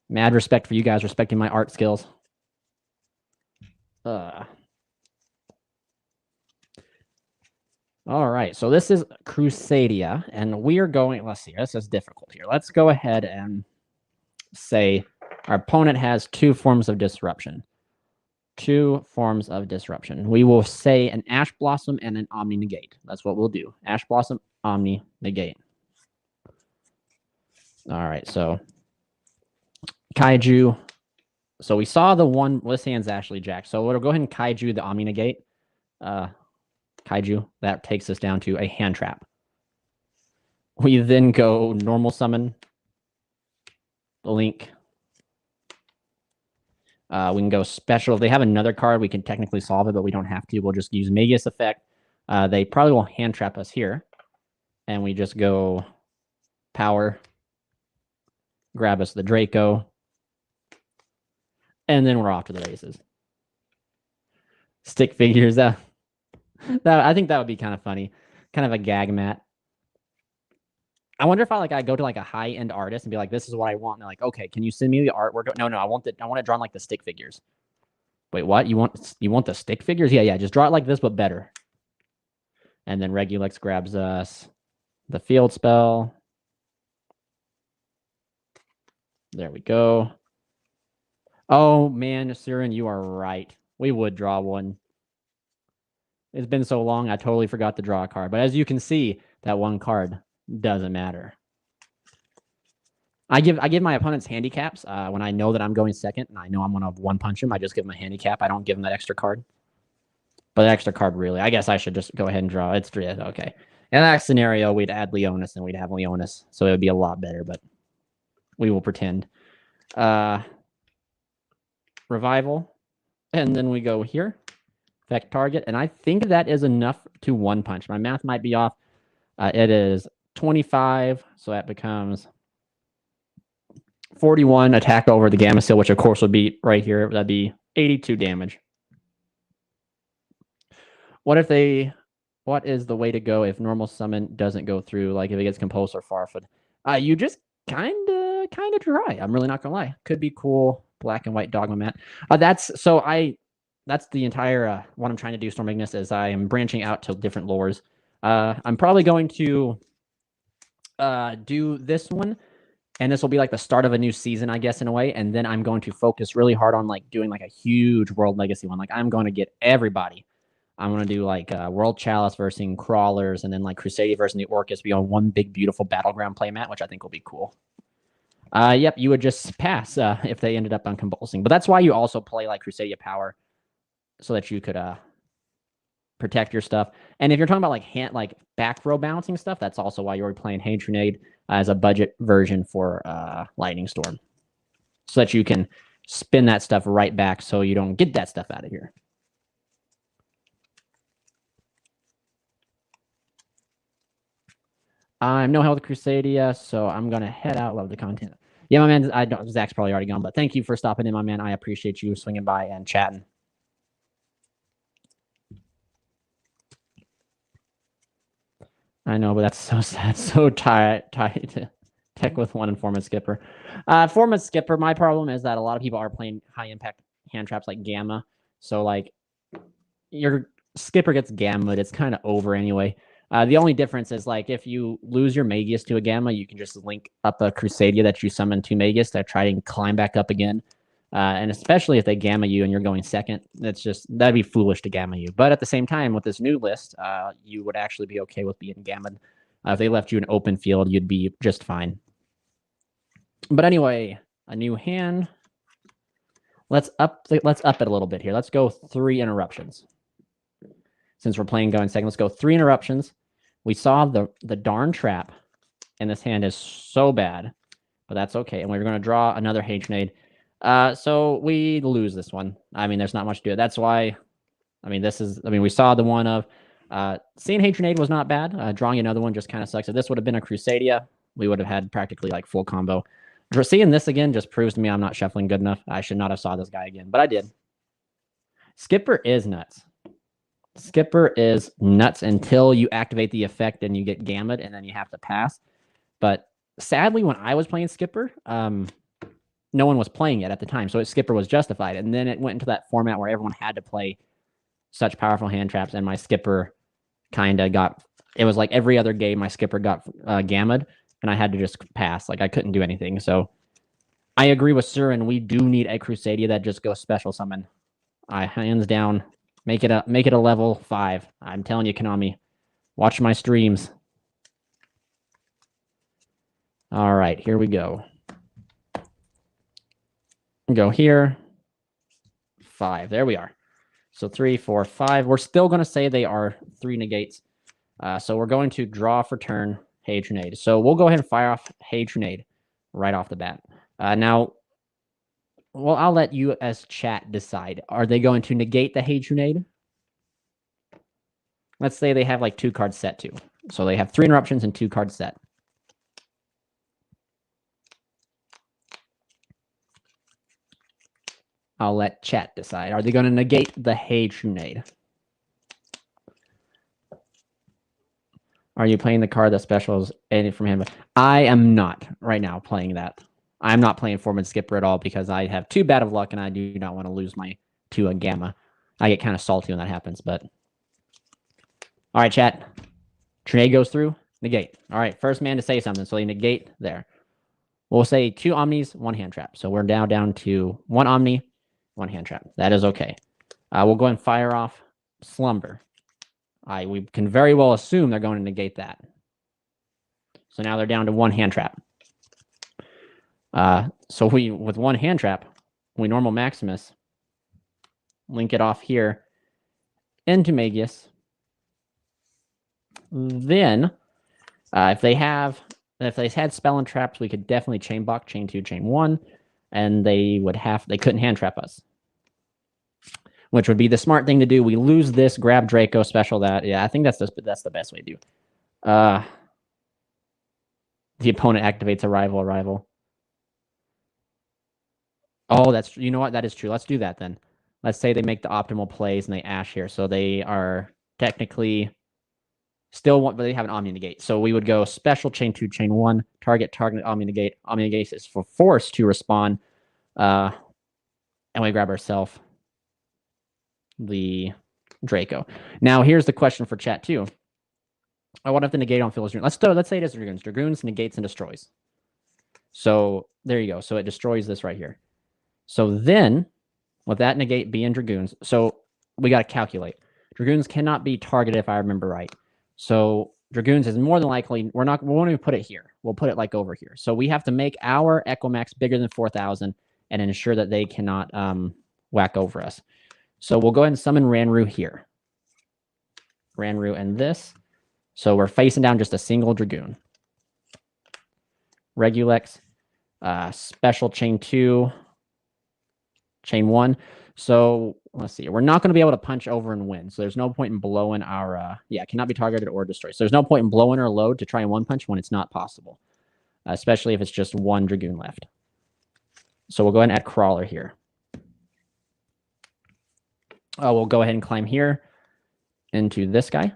A: Mad respect for you guys respecting my art skills. All right, so this is Crusadia, and we are going, let's see, this is difficult here. Let's go ahead and say our opponent has two forms of disruption. Two forms of disruption. We will say an Ash Blossom and an Omni Negate. That's what we'll do. Ash Blossom, Omni Negate. All right, so Kaiju. So we saw the one, this hand's Ashley Jack. So we'll go ahead and Kaiju the Omni Negate. Kaiju, that takes us down to a hand trap. We then go normal summon Link. We can go special. If they have another card, we can technically solve it, but we don't have to. We'll just use Magius effect. They probably will hand trap us here. And we just go power, grab us the Draco, and then we're off to the races. Stick figures. That I think that would be kind of funny. Kind of a gag mat. I wonder if I go to like a high-end artist and be like, this is what I want. And they're like, okay, can you send me the artwork? No, I want it drawn like the stick figures. Wait, what? You want the stick figures? Yeah, just draw it like this, but better. And then Regulex grabs us the field spell. There we go. Oh man, Siren, you are right. We would draw one. It's been so long, I totally forgot to draw a card. But as you can see, that one card doesn't matter. I give my opponents handicaps when I know that I'm going second and I know I'm going to one punch him. I just give him a handicap. I don't give him that extra card. But that extra card, really, I guess I should just go ahead and draw. It's 3. Okay. In that scenario, we'd add Leonis and we'd have Leonis. So it would be a lot better, but we will pretend. Revival. And then we go here. Effect target. And I think that is enough to one punch. My math might be off. It is 25. So that becomes 41 attack over the Gamma Seal, which of course would be right here. That'd be 82 damage. What if they? What is the way to go if normal summon doesn't go through? Like if it gets composed or farfed? You just kinda try. I'm really not gonna lie. Could be cool. Black and white dogma mat. That's the entire what I'm trying to do. Storm Ignis is I am branching out to different lores. I'm probably going to do this one, and this will be like the start of a new season, I guess, in a way. And then I'm going to focus really hard on like doing like a huge World Legacy one. Like I'm going to get everybody. I'm going to do like World Chalice versus Crawlers, and then like Crusadia versus the Orcus be on one big, beautiful battleground playmat, which I think will be cool. Yep, you would just pass if they ended up unconvulsing. But that's why you also play like Crusadia Power, so that you could protect your stuff. And if you're talking about like back row bouncing stuff, that's also why you're playing Hatronade as a budget version for Lightning Storm, so that you can spin that stuff right back so you don't get that stuff out of here. I'm no health Crusadia, so I'm gonna head out. Love the content. Yeah, my man. Zach's probably already gone, but thank you for stopping in, my man. I appreciate you swinging by and chatting. I know, but that's so sad. So tied to tech with one and Format Skipper. Format Skipper, my problem is that a lot of people are playing high impact hand traps like Gamma. So like your Skipper gets Gamma, it's kind of over anyway. The only difference is like if you lose your Magus to a Gamma, you can just link up a Crusadia that you summon to Magus to try and climb back up again. And especially if they Gamma you and you're going second, that'd be foolish to Gamma you. But at the same time, with this new list, you would actually be okay with being Gammaed. If they left you an open field, you'd be just fine. But anyway, a new hand. Let's up it a little bit here. Let's go 3 interruptions. Since we're playing going second, let's go 3 interruptions. We saw the darn trap, and this hand is so bad, but that's okay. And we're going to draw another Hatronade. So we lose this one. I mean, there's not much to it. That's why, I mean, we saw the one of seeing Hatronade was not bad. Drawing another one just kind of sucks. If this would have been a Crusadia, we would have had practically like full combo. Seeing this again just proves to me I'm not shuffling good enough. I should not have saw this guy again, but I did. Skipper is nuts. Skipper is nuts until you activate the effect and you get Gammaed, and then you have to pass. But sadly, when I was playing Skipper, no one was playing it at the time, so Skipper was justified. And then it went into that format where everyone had to play such powerful hand traps, and my Skipper kind of got... It was like every other game, my Skipper got Gammaed, and I had to just pass. Like, I couldn't do anything. So I agree with Sir, and we do need a Crusadia that just goes special summon. Hands down... Make it a level 5. I'm telling you, Konami. Watch my streams. All right, here we go. Go here. 5. There we are. So 3, 4, 5. We're still going to say they are 3 negates. So we're going to draw for turn Hatronade. So we'll go ahead and fire off Hatronade right off the bat. Now, well, I'll let you as chat decide. Are they going to negate the Hatronade? Let's say they have like 2 cards set too. So they have 3 interruptions and 2 cards set. I'll let chat decide. Are they going to negate the Hatronade? Are you playing the card that specials anything from hand? I am not right now playing that. I'm not playing Format Skipper at all because I have too bad of luck and I do not want to lose my to a Gamma. I get kind of salty when that happens, but... All right, chat. Trinade goes through. Negate. All right, first man to say something, so they negate there. We'll say 2 Omnis, 1 hand trap. So we're now down to 1 Omni, 1 hand trap. That is okay. We'll go and fire off Slumber. We can very well assume they're going to negate that. So now they're down to 1 hand trap. So with 1 hand trap, we normal Maximus, link it off here into Magus. Then, if they had spell and traps, we could definitely chain block, chain 2, chain 1, and they couldn't hand trap us, which would be the smart thing to do. We lose this, grab Draco, special that. Yeah, I think that's the best way to do. The opponent activates a rival. Oh, you know what? That is true. Let's do that then. Let's say they make the optimal plays and they ash here. So they are technically still want, but they have an Omni Negate. So we would go special chain 2, chain 1, target Omni Negate. Omni Negate is for force to respond. And we grab ourselves the Draco. Now here's the question for chat too. I want to have the negate on Phil's Dragoon. Let's say it is Dragoons. Dragoons negates and destroys. So there you go. So it destroys this right here. So then with that negate being Dragoons, so we got to calculate. Dragoons cannot be targeted if I remember right. So Dragoons is more than likely, we won't even put it here. We'll put it like over here. So we have to make our Echo Max bigger than 4,000 and ensure that they cannot whack over us. So we'll go ahead and summon Ranru here. Ranru and this. So we're facing down just a single Dragoon. Regulex, special chain 2, chain 1. So let's see. We're not going to be able to punch over and win. So there's no point in blowing our, cannot be targeted or destroyed. So there's no point in blowing our load to try and one punch when it's not possible, especially if it's just one Dragoon left. So we'll go ahead and add Crawler here. We'll go ahead and climb here into this guy.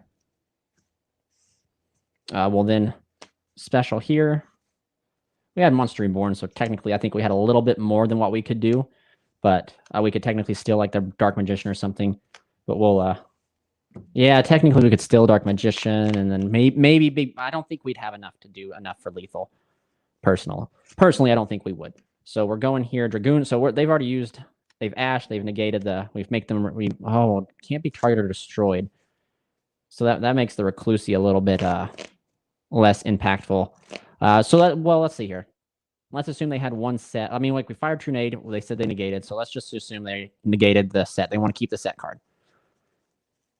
A: We'll then special here. We had Monster Reborn, so technically I think we had a little bit more than what we could do. But we could technically steal like the Dark Magician or something. But we'll, technically we could steal Dark Magician. And then maybe I don't think we'd have enough to do enough for lethal. Personally, I don't think we would. So we're going here, Dragoon. So they've already used, they've Ashed, they've negated can't be targeted or destroyed. So that makes the Reclusi a little bit less impactful. Let's see here. Let's assume they had one set. I mean, like we fired Trunade, they said they negated. So let's just assume they negated the set. They want to keep the set card.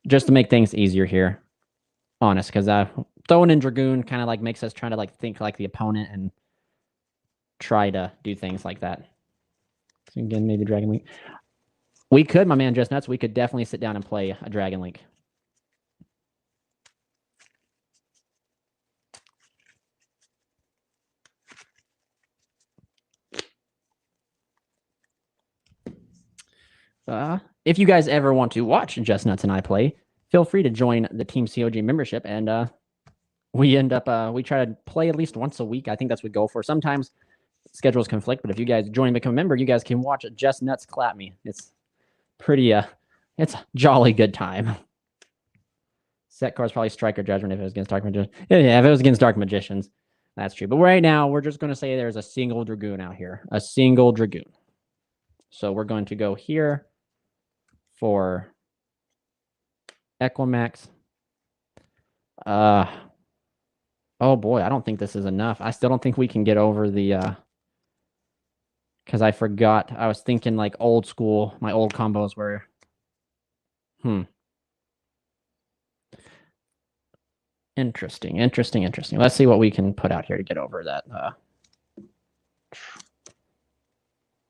A: Just to make things easier here. Honest, because throwing in Dragoon kind of like makes us try to like think like the opponent and try to do things like that. So again, maybe Dragon Link. We could, my man Just Nuts, we could definitely sit down and play a Dragon Link. If you guys ever want to watch Just Nuts and I play, feel free to join the Team COG membership. And we end up, we try to play at least once a week. I think that's what we go for. Sometimes schedules conflict, but if you guys join and become a member, you guys can watch Just Nuts clap me. It's pretty, it's a jolly good time. Set card's probably Striker Judgment if it was against Dark Magicians. Yeah, if it was against Dark Magicians, that's true. But right now, we're just going to say there's a single Dragoon out here. A single Dragoon. So we're going to go here for Equimax. Oh boy, I don't think this is enough. I still don't think we can get over the because I forgot. I was thinking like old school. My old combos were interesting. Let's see what we can put out here to get over that.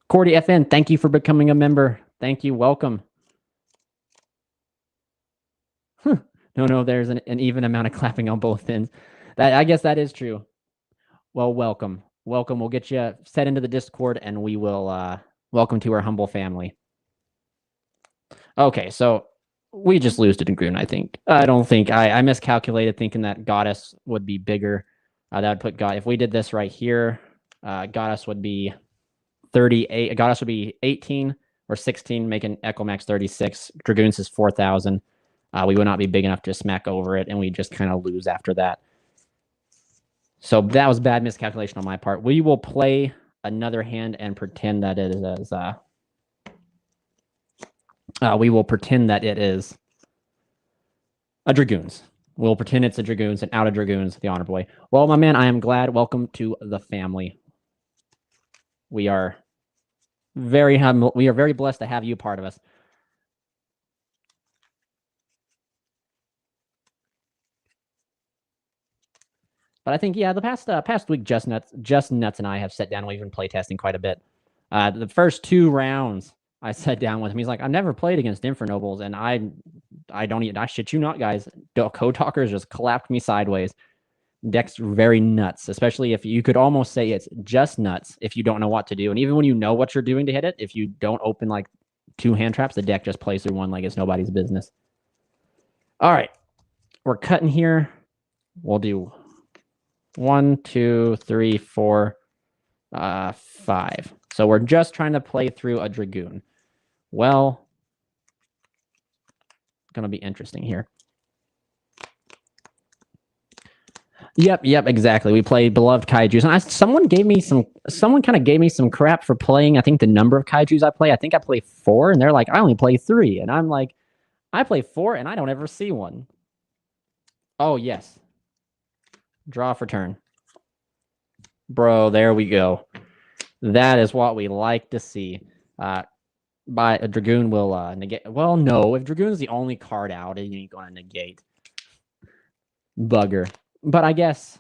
A: Cordy FN, thank you for becoming a member. Thank you. Welcome. No, there's an even amount of clapping on both ends. I guess that is true. Well, welcome. We'll get you set into the Discord, and we will welcome to our humble family. Okay, so we just lose to Dragoon, I think. I don't think I miscalculated thinking that Goddess would be bigger. That would put God. If we did this right here, Goddess would be 38. Goddess would be 18 or 16, making Echo Max 36. Dragoons is 4,000. We would not be big enough to smack over it, and we just kind of lose after that. So that was bad miscalculation on my part. We will play another hand and pretend that it is. We will pretend that it is a Dragoons. We'll pretend it's a Dragoons, and out of Dragoons, the Honor Boy. Well, my man, I am glad. Welcome to the family. We are very humble. We are very blessed to have you part of us. But I think, yeah, the past week, Just Nuts and I have sat down. We've been playtesting quite a bit. The first 2 rounds, I sat down with him. He's like, I've never played against Infernobles, and I shit you not, guys. Code Talkers just clapped me sideways. Deck's very nuts, especially if you could almost say it's just nuts if you don't know what to do. And even when you know what you're doing to hit it, if you don't open like 2 hand traps, the deck just plays through one like it's nobody's business. All right. We're cutting here. We'll do 1, 2, 3, 4, 5. So we're just trying to play through a Dragoon. Well, going to be interesting here. Yep, exactly. We played Beloved Kaijus, and someone kind of gave me some crap for playing. I think the number of Kaijus I play. I think I play 4, and they're like, I only play 3, and I'm like, I play 4, and I don't ever see one. Oh yes, draw for turn, bro. There we go. That is what we like to see. By a Dragoon will negate. Well, no, if Dragoon is the only card out, it ain't going to negate. Bugger. But I guess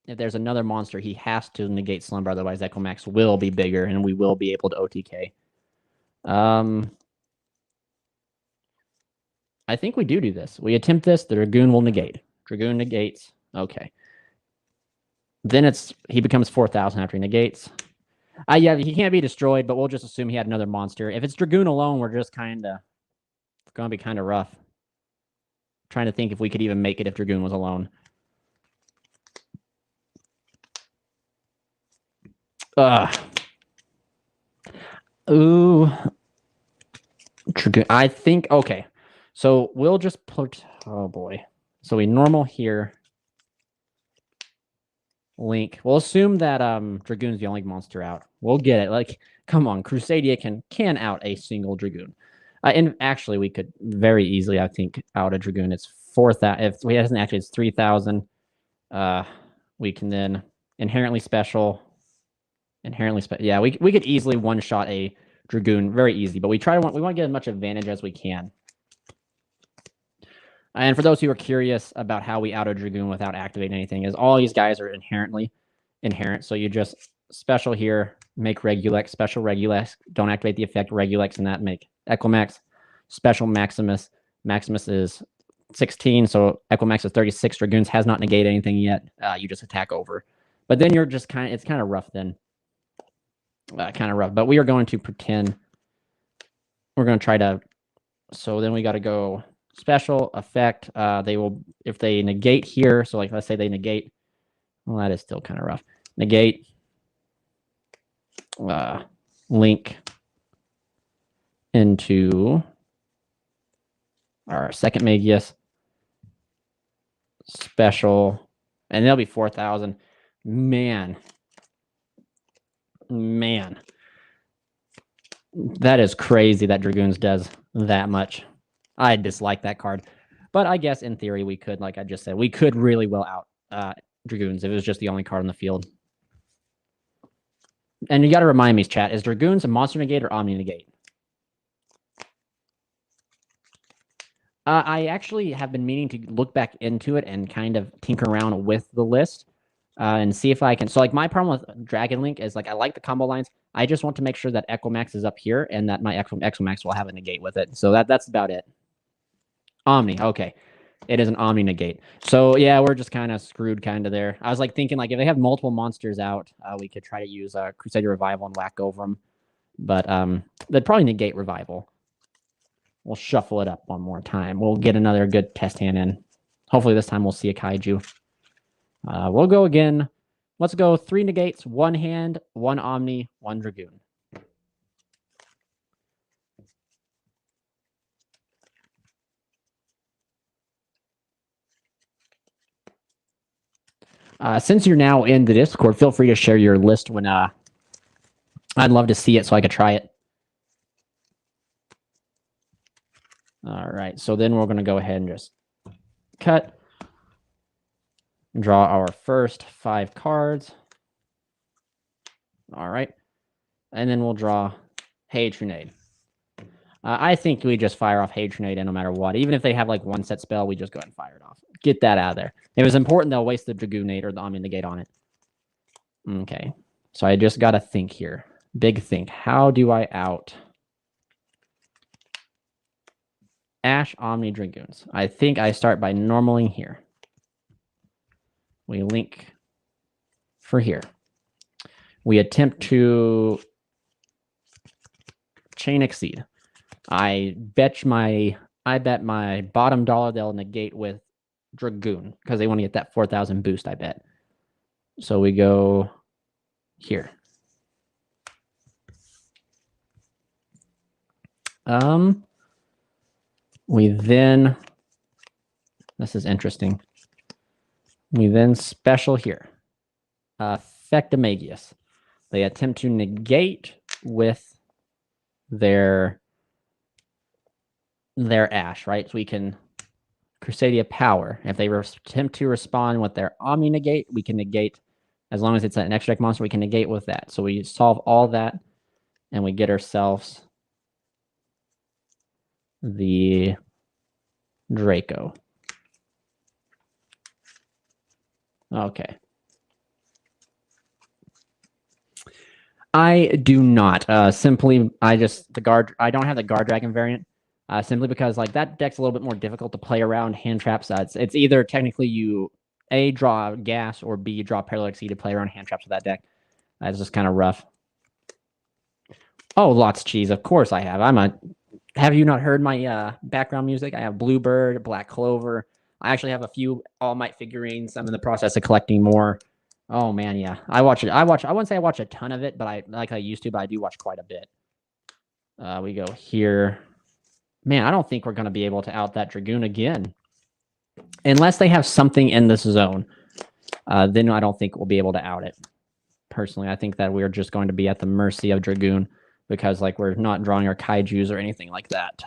A: if there's another monster, he has to negate Slumber, otherwise Equimax will be bigger, and we will be able to OTK. I think we do this. We attempt this, the Dragoon will negate. Dragoon negates. Okay. Then he becomes 4,000 after he negates. Yeah, he can't be destroyed, but we'll just assume he had another monster. If it's Dragoon alone, we're just kind of going to be kind of rough. Trying to think if we could even make it if Dragoon was alone. Ooh. Dragoon. I think, okay. So we'll just put, oh boy. So we normal here. Link. We'll assume that Dragoon's the only monster out. We'll get it. Like, come on, Crusadia can out a single Dragoon. And actually, we could very easily, I think, out a Dragoon. It's 4,000. If we hasn't actually, it's 3,000. We can then inherently special. Yeah, we could easily one shot a Dragoon, very easy. But we want to get as much advantage as we can. And for those who are curious about how we out a Dragoon without activating anything, is all these guys are inherent. So you just special here, make Regulex, special Regulex, don't activate the effect Regulex, and that make Equimax, special Maximus. Maximus is 16, so Equimax is 36. Dragoons has not negated anything yet. You just attack over. But then you're just it's kind of rough then. Kind of rough. But we are going to pretend we're going to try to. So then we got to go special effect. They will, if they negate here. So like, let's say they negate. Well, that is still kind of rough. Negate. Link into our second Magius. Special. And they'll be 4,000. Man. That is crazy that Dragoons does that much. I dislike that card. But I guess in theory we could, like I just said, we could really well out Dragoons if it was just the only card on the field. And you got to remind me, chat, is Dragoons a monster negate or omni negate? I actually have been meaning to look back into it and kind of tinker around with the list and see if I can. So like my problem with Dragon Link is like I like the combo lines. I just want to make sure that Equimax is up here and that my Equimax will have a negate with it. So that's about it. Omni, okay. It is an Omni negate. So yeah, we're just kind of screwed kind of there. I was like thinking like if they have multiple monsters out, we could try to use Crusadia Revival and whack over them. But they'd probably negate Revival. We'll shuffle it up one more time. We'll get another good test hand in. Hopefully this time we'll see a Kaiju. We'll go again. Let's go 3 negates, 1 hand, 1 Omni, 1 Dragoon. Since you're now in the Discord, feel free to share your list when I'd love to see it so I could try it. All right, so then we're going to go ahead and just cut. Draw our first 5 cards. All right. And then we'll draw Hatronade. I think we just fire off Hatronade no matter what. Even if they have like 1 set spell, we just go ahead and fire it off. Get that out of there. If it was important, they'll waste the Dragoonade or the Omni Negate on it. Okay. So I just got to think here. Big think. How do I out Ash Omni Dragoons? I think I start by normaling here. We link for here. We attempt to Chain Exceed. I bet my I bet my bottom dollar they'll negate with Dragoon because they want to get that 4,000 boost, I bet. So we go here. We then, this is interesting. We then special here. Fectamagius. They attempt to negate with their Ash, right? So we can Crusadia power. If they attempt to respond with their Omni negate, we can negate. As long as it's an extra deck monster, we can negate with that. So we solve all that, and we get ourselves the Draco. Okay. I do not. Simply, I don't have the Guard Dragon variant. Simply because like that deck's a little bit more difficult to play around hand traps. It's either technically you A, draw gas, or B, draw Parallax E to play around hand traps with that deck. It's just kind of rough. Oh, lots of cheese. Of course I have. Have you not heard my background music? I have Bluebird, Black Clover. I actually have a few All Might figurines. I'm in the process of collecting more. Oh man, yeah. I wouldn't say I watch a ton of it, but I used to, but I do watch quite a bit. We go here. Man, I don't think we're going to be able to out that Dragoon again. Unless they have something in this zone. Then I don't think we'll be able to out it. Personally, I think that we're just going to be at the mercy of Dragoon because like we're not drawing our Kaijus or anything like that.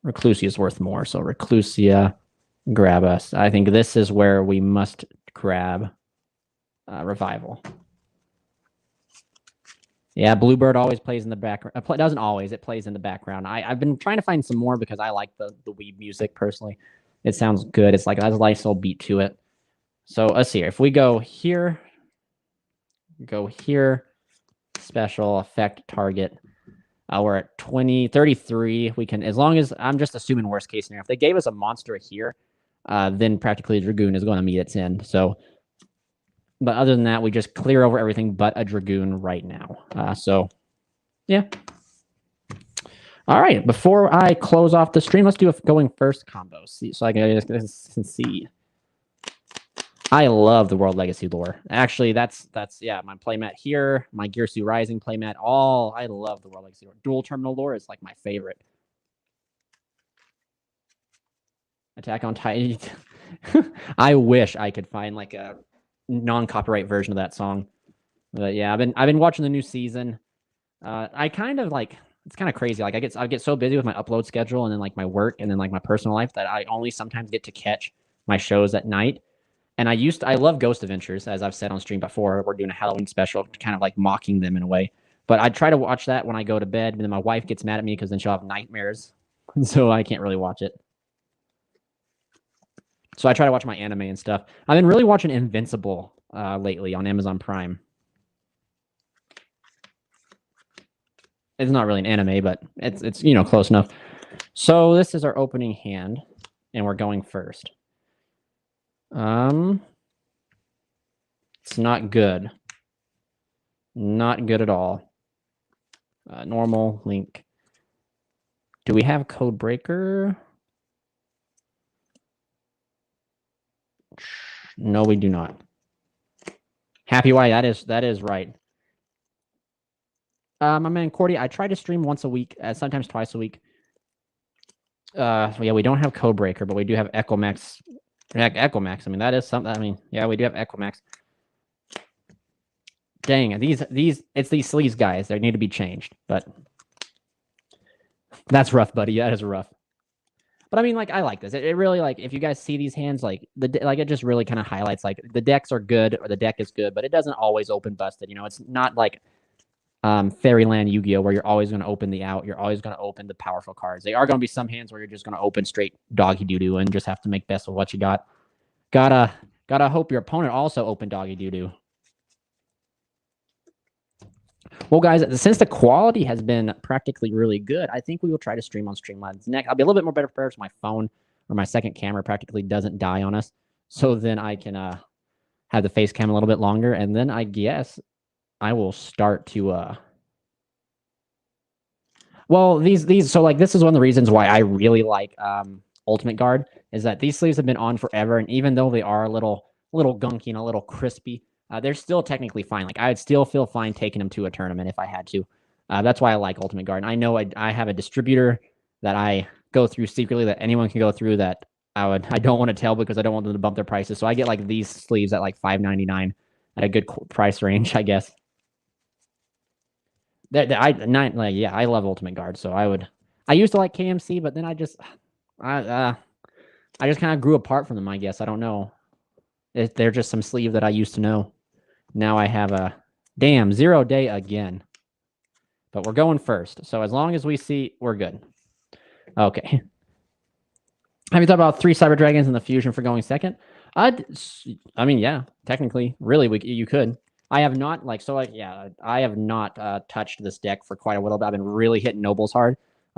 A: Reclusia is worth more, so Reclusia, grab us. I think this is where we must grab Revival. Yeah, Bluebird always plays in the background. Doesn't always. It plays in the background. I've been trying to find some more because I like the weeb music personally. It sounds good. It's like it has a nice little beat to it. So let's see here. If we go here, special effect target. We're at 33. We can, as long as I'm just assuming worst case scenario. If they gave us a monster here, then practically Dragoon is going to meet its end. So, but other than that, we just clear over everything but a Dragoon right now. So, yeah. All right. Before I close off the stream, let's do a going first combo. So I can see. I love the World Legacy lore. Actually, that's yeah, my playmat here, my Gearfried Rising playmat, I love the World Legacy lore. Dual Terminal lore is like my favorite. Attack on Titan. I wish I could find like a non-copyright version of that song. But yeah, I've been watching the new season. I kind of like, it's kind of crazy. Like I get so busy with my upload schedule and then like my work and then like my personal life that I only sometimes get to catch my shows at night. And I love Ghost Adventures, as I've said on stream before. We're doing a Halloween special, kind of like mocking them in a way. But I try to watch that when I go to bed, and then my wife gets mad at me because then she'll have nightmares, so I can't really watch it. So I try to watch my anime and stuff. I've been really watching Invincible lately on Amazon Prime. It's not really an anime, but it's close enough. So this is our opening hand, and we're going first. It's not good. Not good at all. Normal link. Do we have Code Breaker? No, we do not. Happy Why, that is right. My man Cordy, I try to stream once a week, sometimes twice a week. Yeah, we don't have Code Breaker, but we do have Echomax. Echomax. I mean, that is something. I mean, yeah, we do have Echomax. Dang, it's these sleaze guys. They need to be changed. But that's rough, buddy. That is rough. But I mean, like, I like this. It really, like, if you guys see these hands, like, it just really kind of highlights, like, the decks are good or the deck is good, but it doesn't always open busted. It's not like Fairyland Yu-Gi-Oh, where you're always going to open the out. You're always going to open the powerful cards. They are going to be some hands where you're just going to open straight doggy doo-doo and just have to make best of what you got. Gotta hope your opponent also opened doggy doo-doo. Well, guys, since the quality has been practically really good, I think we will try to stream on Streamlabs next. I'll be a little bit more better prepared so my phone or my second camera practically doesn't die on us. So then I can have the face cam a little bit longer. And then I guess I will start to... Well, these so like this is one of the reasons why I really like Ultimate Guard is that these sleeves have been on forever, and even though they are a little gunky and a little crispy, they're still technically fine. Like I'd still feel fine taking them to a tournament if I had to. That's why I like Ultimate Guard. And I know I have a distributor that I go through secretly that anyone can go through that I don't want to tell because I don't want them to bump their prices. So I get like these sleeves at like $5.99 at a good price range, I guess. I love Ultimate Guard, so I used to like KMC, but then I just kind of grew apart from them, I guess. I don't know. They're just some sleeve that I used to know. Now I have a damn 0 day again. But we're going first. So as long as we see, we're good. Okay. Have you thought about 3 Cyber Dragons in the fusion for going second? I mean, yeah, technically, really, you could. I have not I have not touched this deck for quite a while. I've been really hitting nobles hard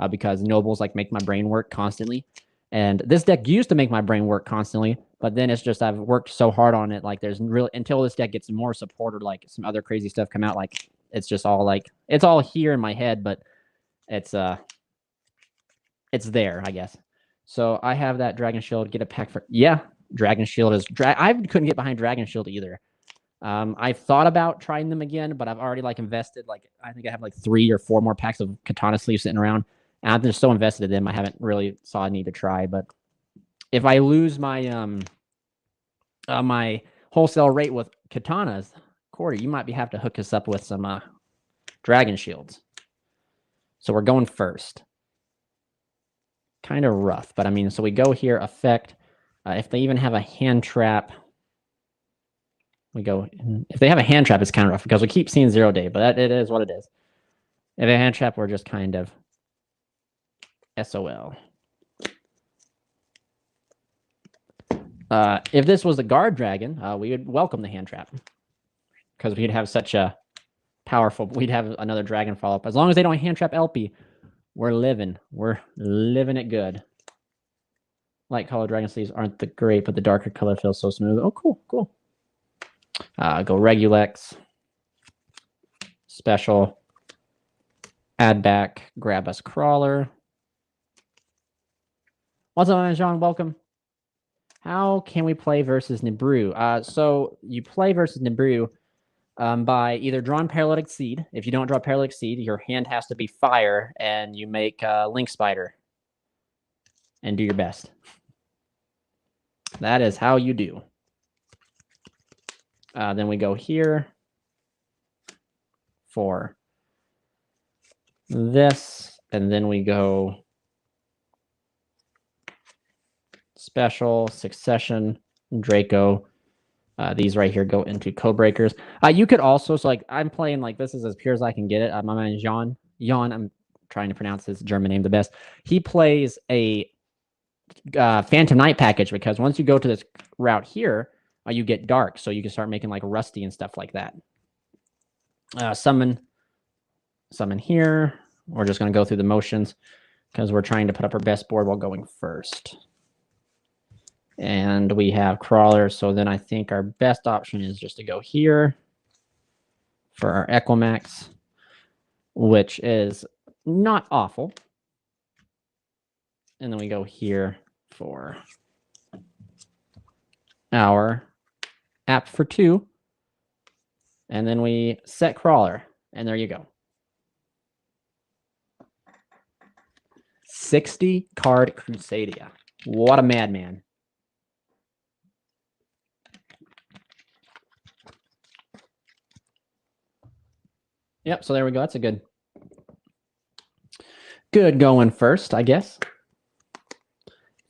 A: because nobles like make my brain work constantly, and this deck used to make my brain work constantly. But then it's just I've worked so hard on it. Like there's really until this deck gets more support or like some other crazy stuff come out. Like it's just all like it's all here in my head, but it's there, I guess. So I have that Dragon Shield. Get a pack for Dragon Shield is I couldn't get behind Dragon Shield either. I've thought about trying them again, but I've already like invested I think I have like 3 or 4 more packs of Katana sleeves sitting around, and I'm just so invested in them. I haven't really saw a need to try. But if I lose my my wholesale rate with Katanas, Cordy, you might have to hook us up with some Dragon Shields. So we're going first. Kind of rough, but I mean, so we go here, effect. If they even have a hand trap, we go. If they have a hand trap, it's kind of rough because we keep seeing 0 day, but it is what it is. If they have a hand trap, we're just kind of SOL. If this was the guard dragon, we would welcome the hand trap because we'd have such a powerful. We'd have another dragon follow up. As long as they don't hand trap LP, we're living it good. Light color dragon sleeves aren't the great, but the darker color feels so smooth. Oh, cool. Go Regulex. Special. Add back. Grab us Crawler. What's up, John? Welcome. How can we play versus Nibru? So you play versus Nibru by either drawing Paralytic Seed. If you don't draw Paralytic Seed, your hand has to be fire, and you make Link Spider. And do your best. That is how you do. Then we go here for this, and then we go special, succession, Draco. These right here go into code breakers. You could also, so like I'm playing like this is as pure as I can get it. My man Jan, I'm trying to pronounce his German name the best. He plays a Phantom Knight package because once you go to this route here, you get dark, so you can start making like Rusty and stuff like that. Summon here. We're just going to go through the motions because we're trying to put up our best board while going first. And we have Crawler, so then I think our best option is just to go here for our Equimax, which is not awful. And then we go here for our app for 2. And then we set Crawler. And there you go. 60 card Crusadia. What a madman. Yep, so there we go. That's a good going first, I guess.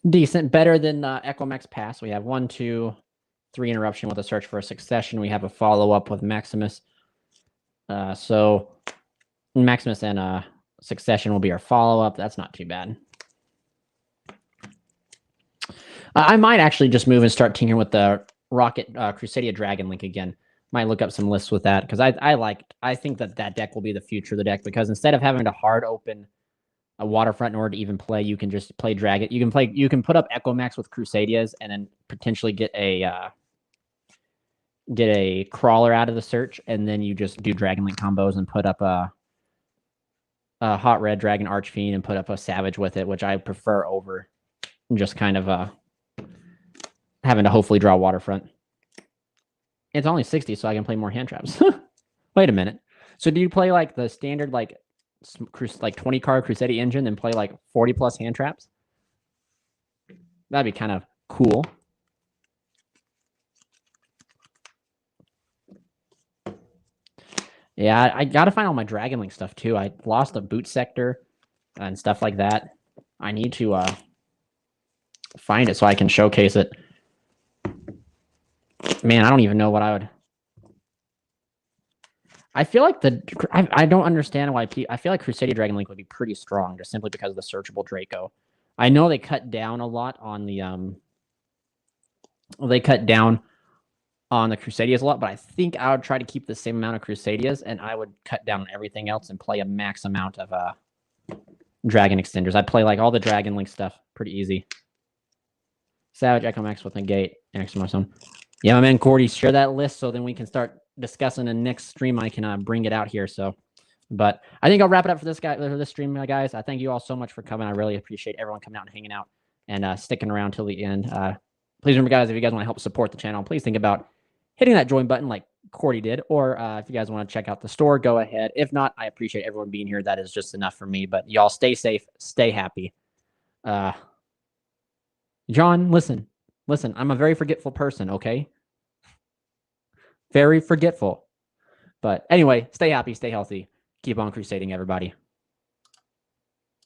A: Decent, better than Equimax Pass. We have 1, 2, 3 interruption with a search for a succession. We have a follow-up with Maximus. So Maximus and succession will be our follow-up. That's not too bad. I might actually just move and start tinkering with the Rocket Crusadia Dragon Link again. Might look up some lists with that because I think that deck will be the future of the deck because instead of having to hard open a Waterfront in order to even play, you can just play Dragon. You can put up Equimax with Crusadias and then potentially get a Crawler out of the search, and then you just do Dragon Link combos and put up Hot Red Dragon Archfiend and put up a Savage with it, which I prefer over just kind of having to hopefully draw Waterfront. It's only 60, so I can play more hand traps. Wait a minute. So do you play like the standard like 20 card Crusadia engine and play like 40 plus hand traps? That'd be kind of cool. Yeah, I got to find all my Dragon Link stuff too. I lost a boot sector and stuff like that. I need to find it so I can showcase it. Man, I don't even know what I would. I feel like I don't understand why I feel like Crusadia Dragon Link would be pretty strong just simply because of the searchable Draco. I know they cut down a lot on the they cut down on the Crusadias a lot, but I think I would try to keep the same amount of Crusadias and I would cut down on everything else and play a max amount of Dragon Extenders. I'd play like all the Dragon Link stuff pretty easy. Savage Echo Max with Negate and Extra Stone. Yeah, my man Cordy, share that list so then we can start discussing the next stream. I can bring it out here. So, but I think I'll wrap it up for this stream, guys. I thank you all so much for coming. I really appreciate everyone coming out and hanging out and sticking around till the end. Please remember, guys, if you guys want to help support the channel, please think about hitting that join button like Cordy did. Or if you guys want to check out the store, go ahead. If not, I appreciate everyone being here. That is just enough for me. But y'all stay safe, stay happy. John, listen, I'm a very forgetful person, okay? Very forgetful. But anyway, stay happy, stay healthy. Keep on crusading, everybody.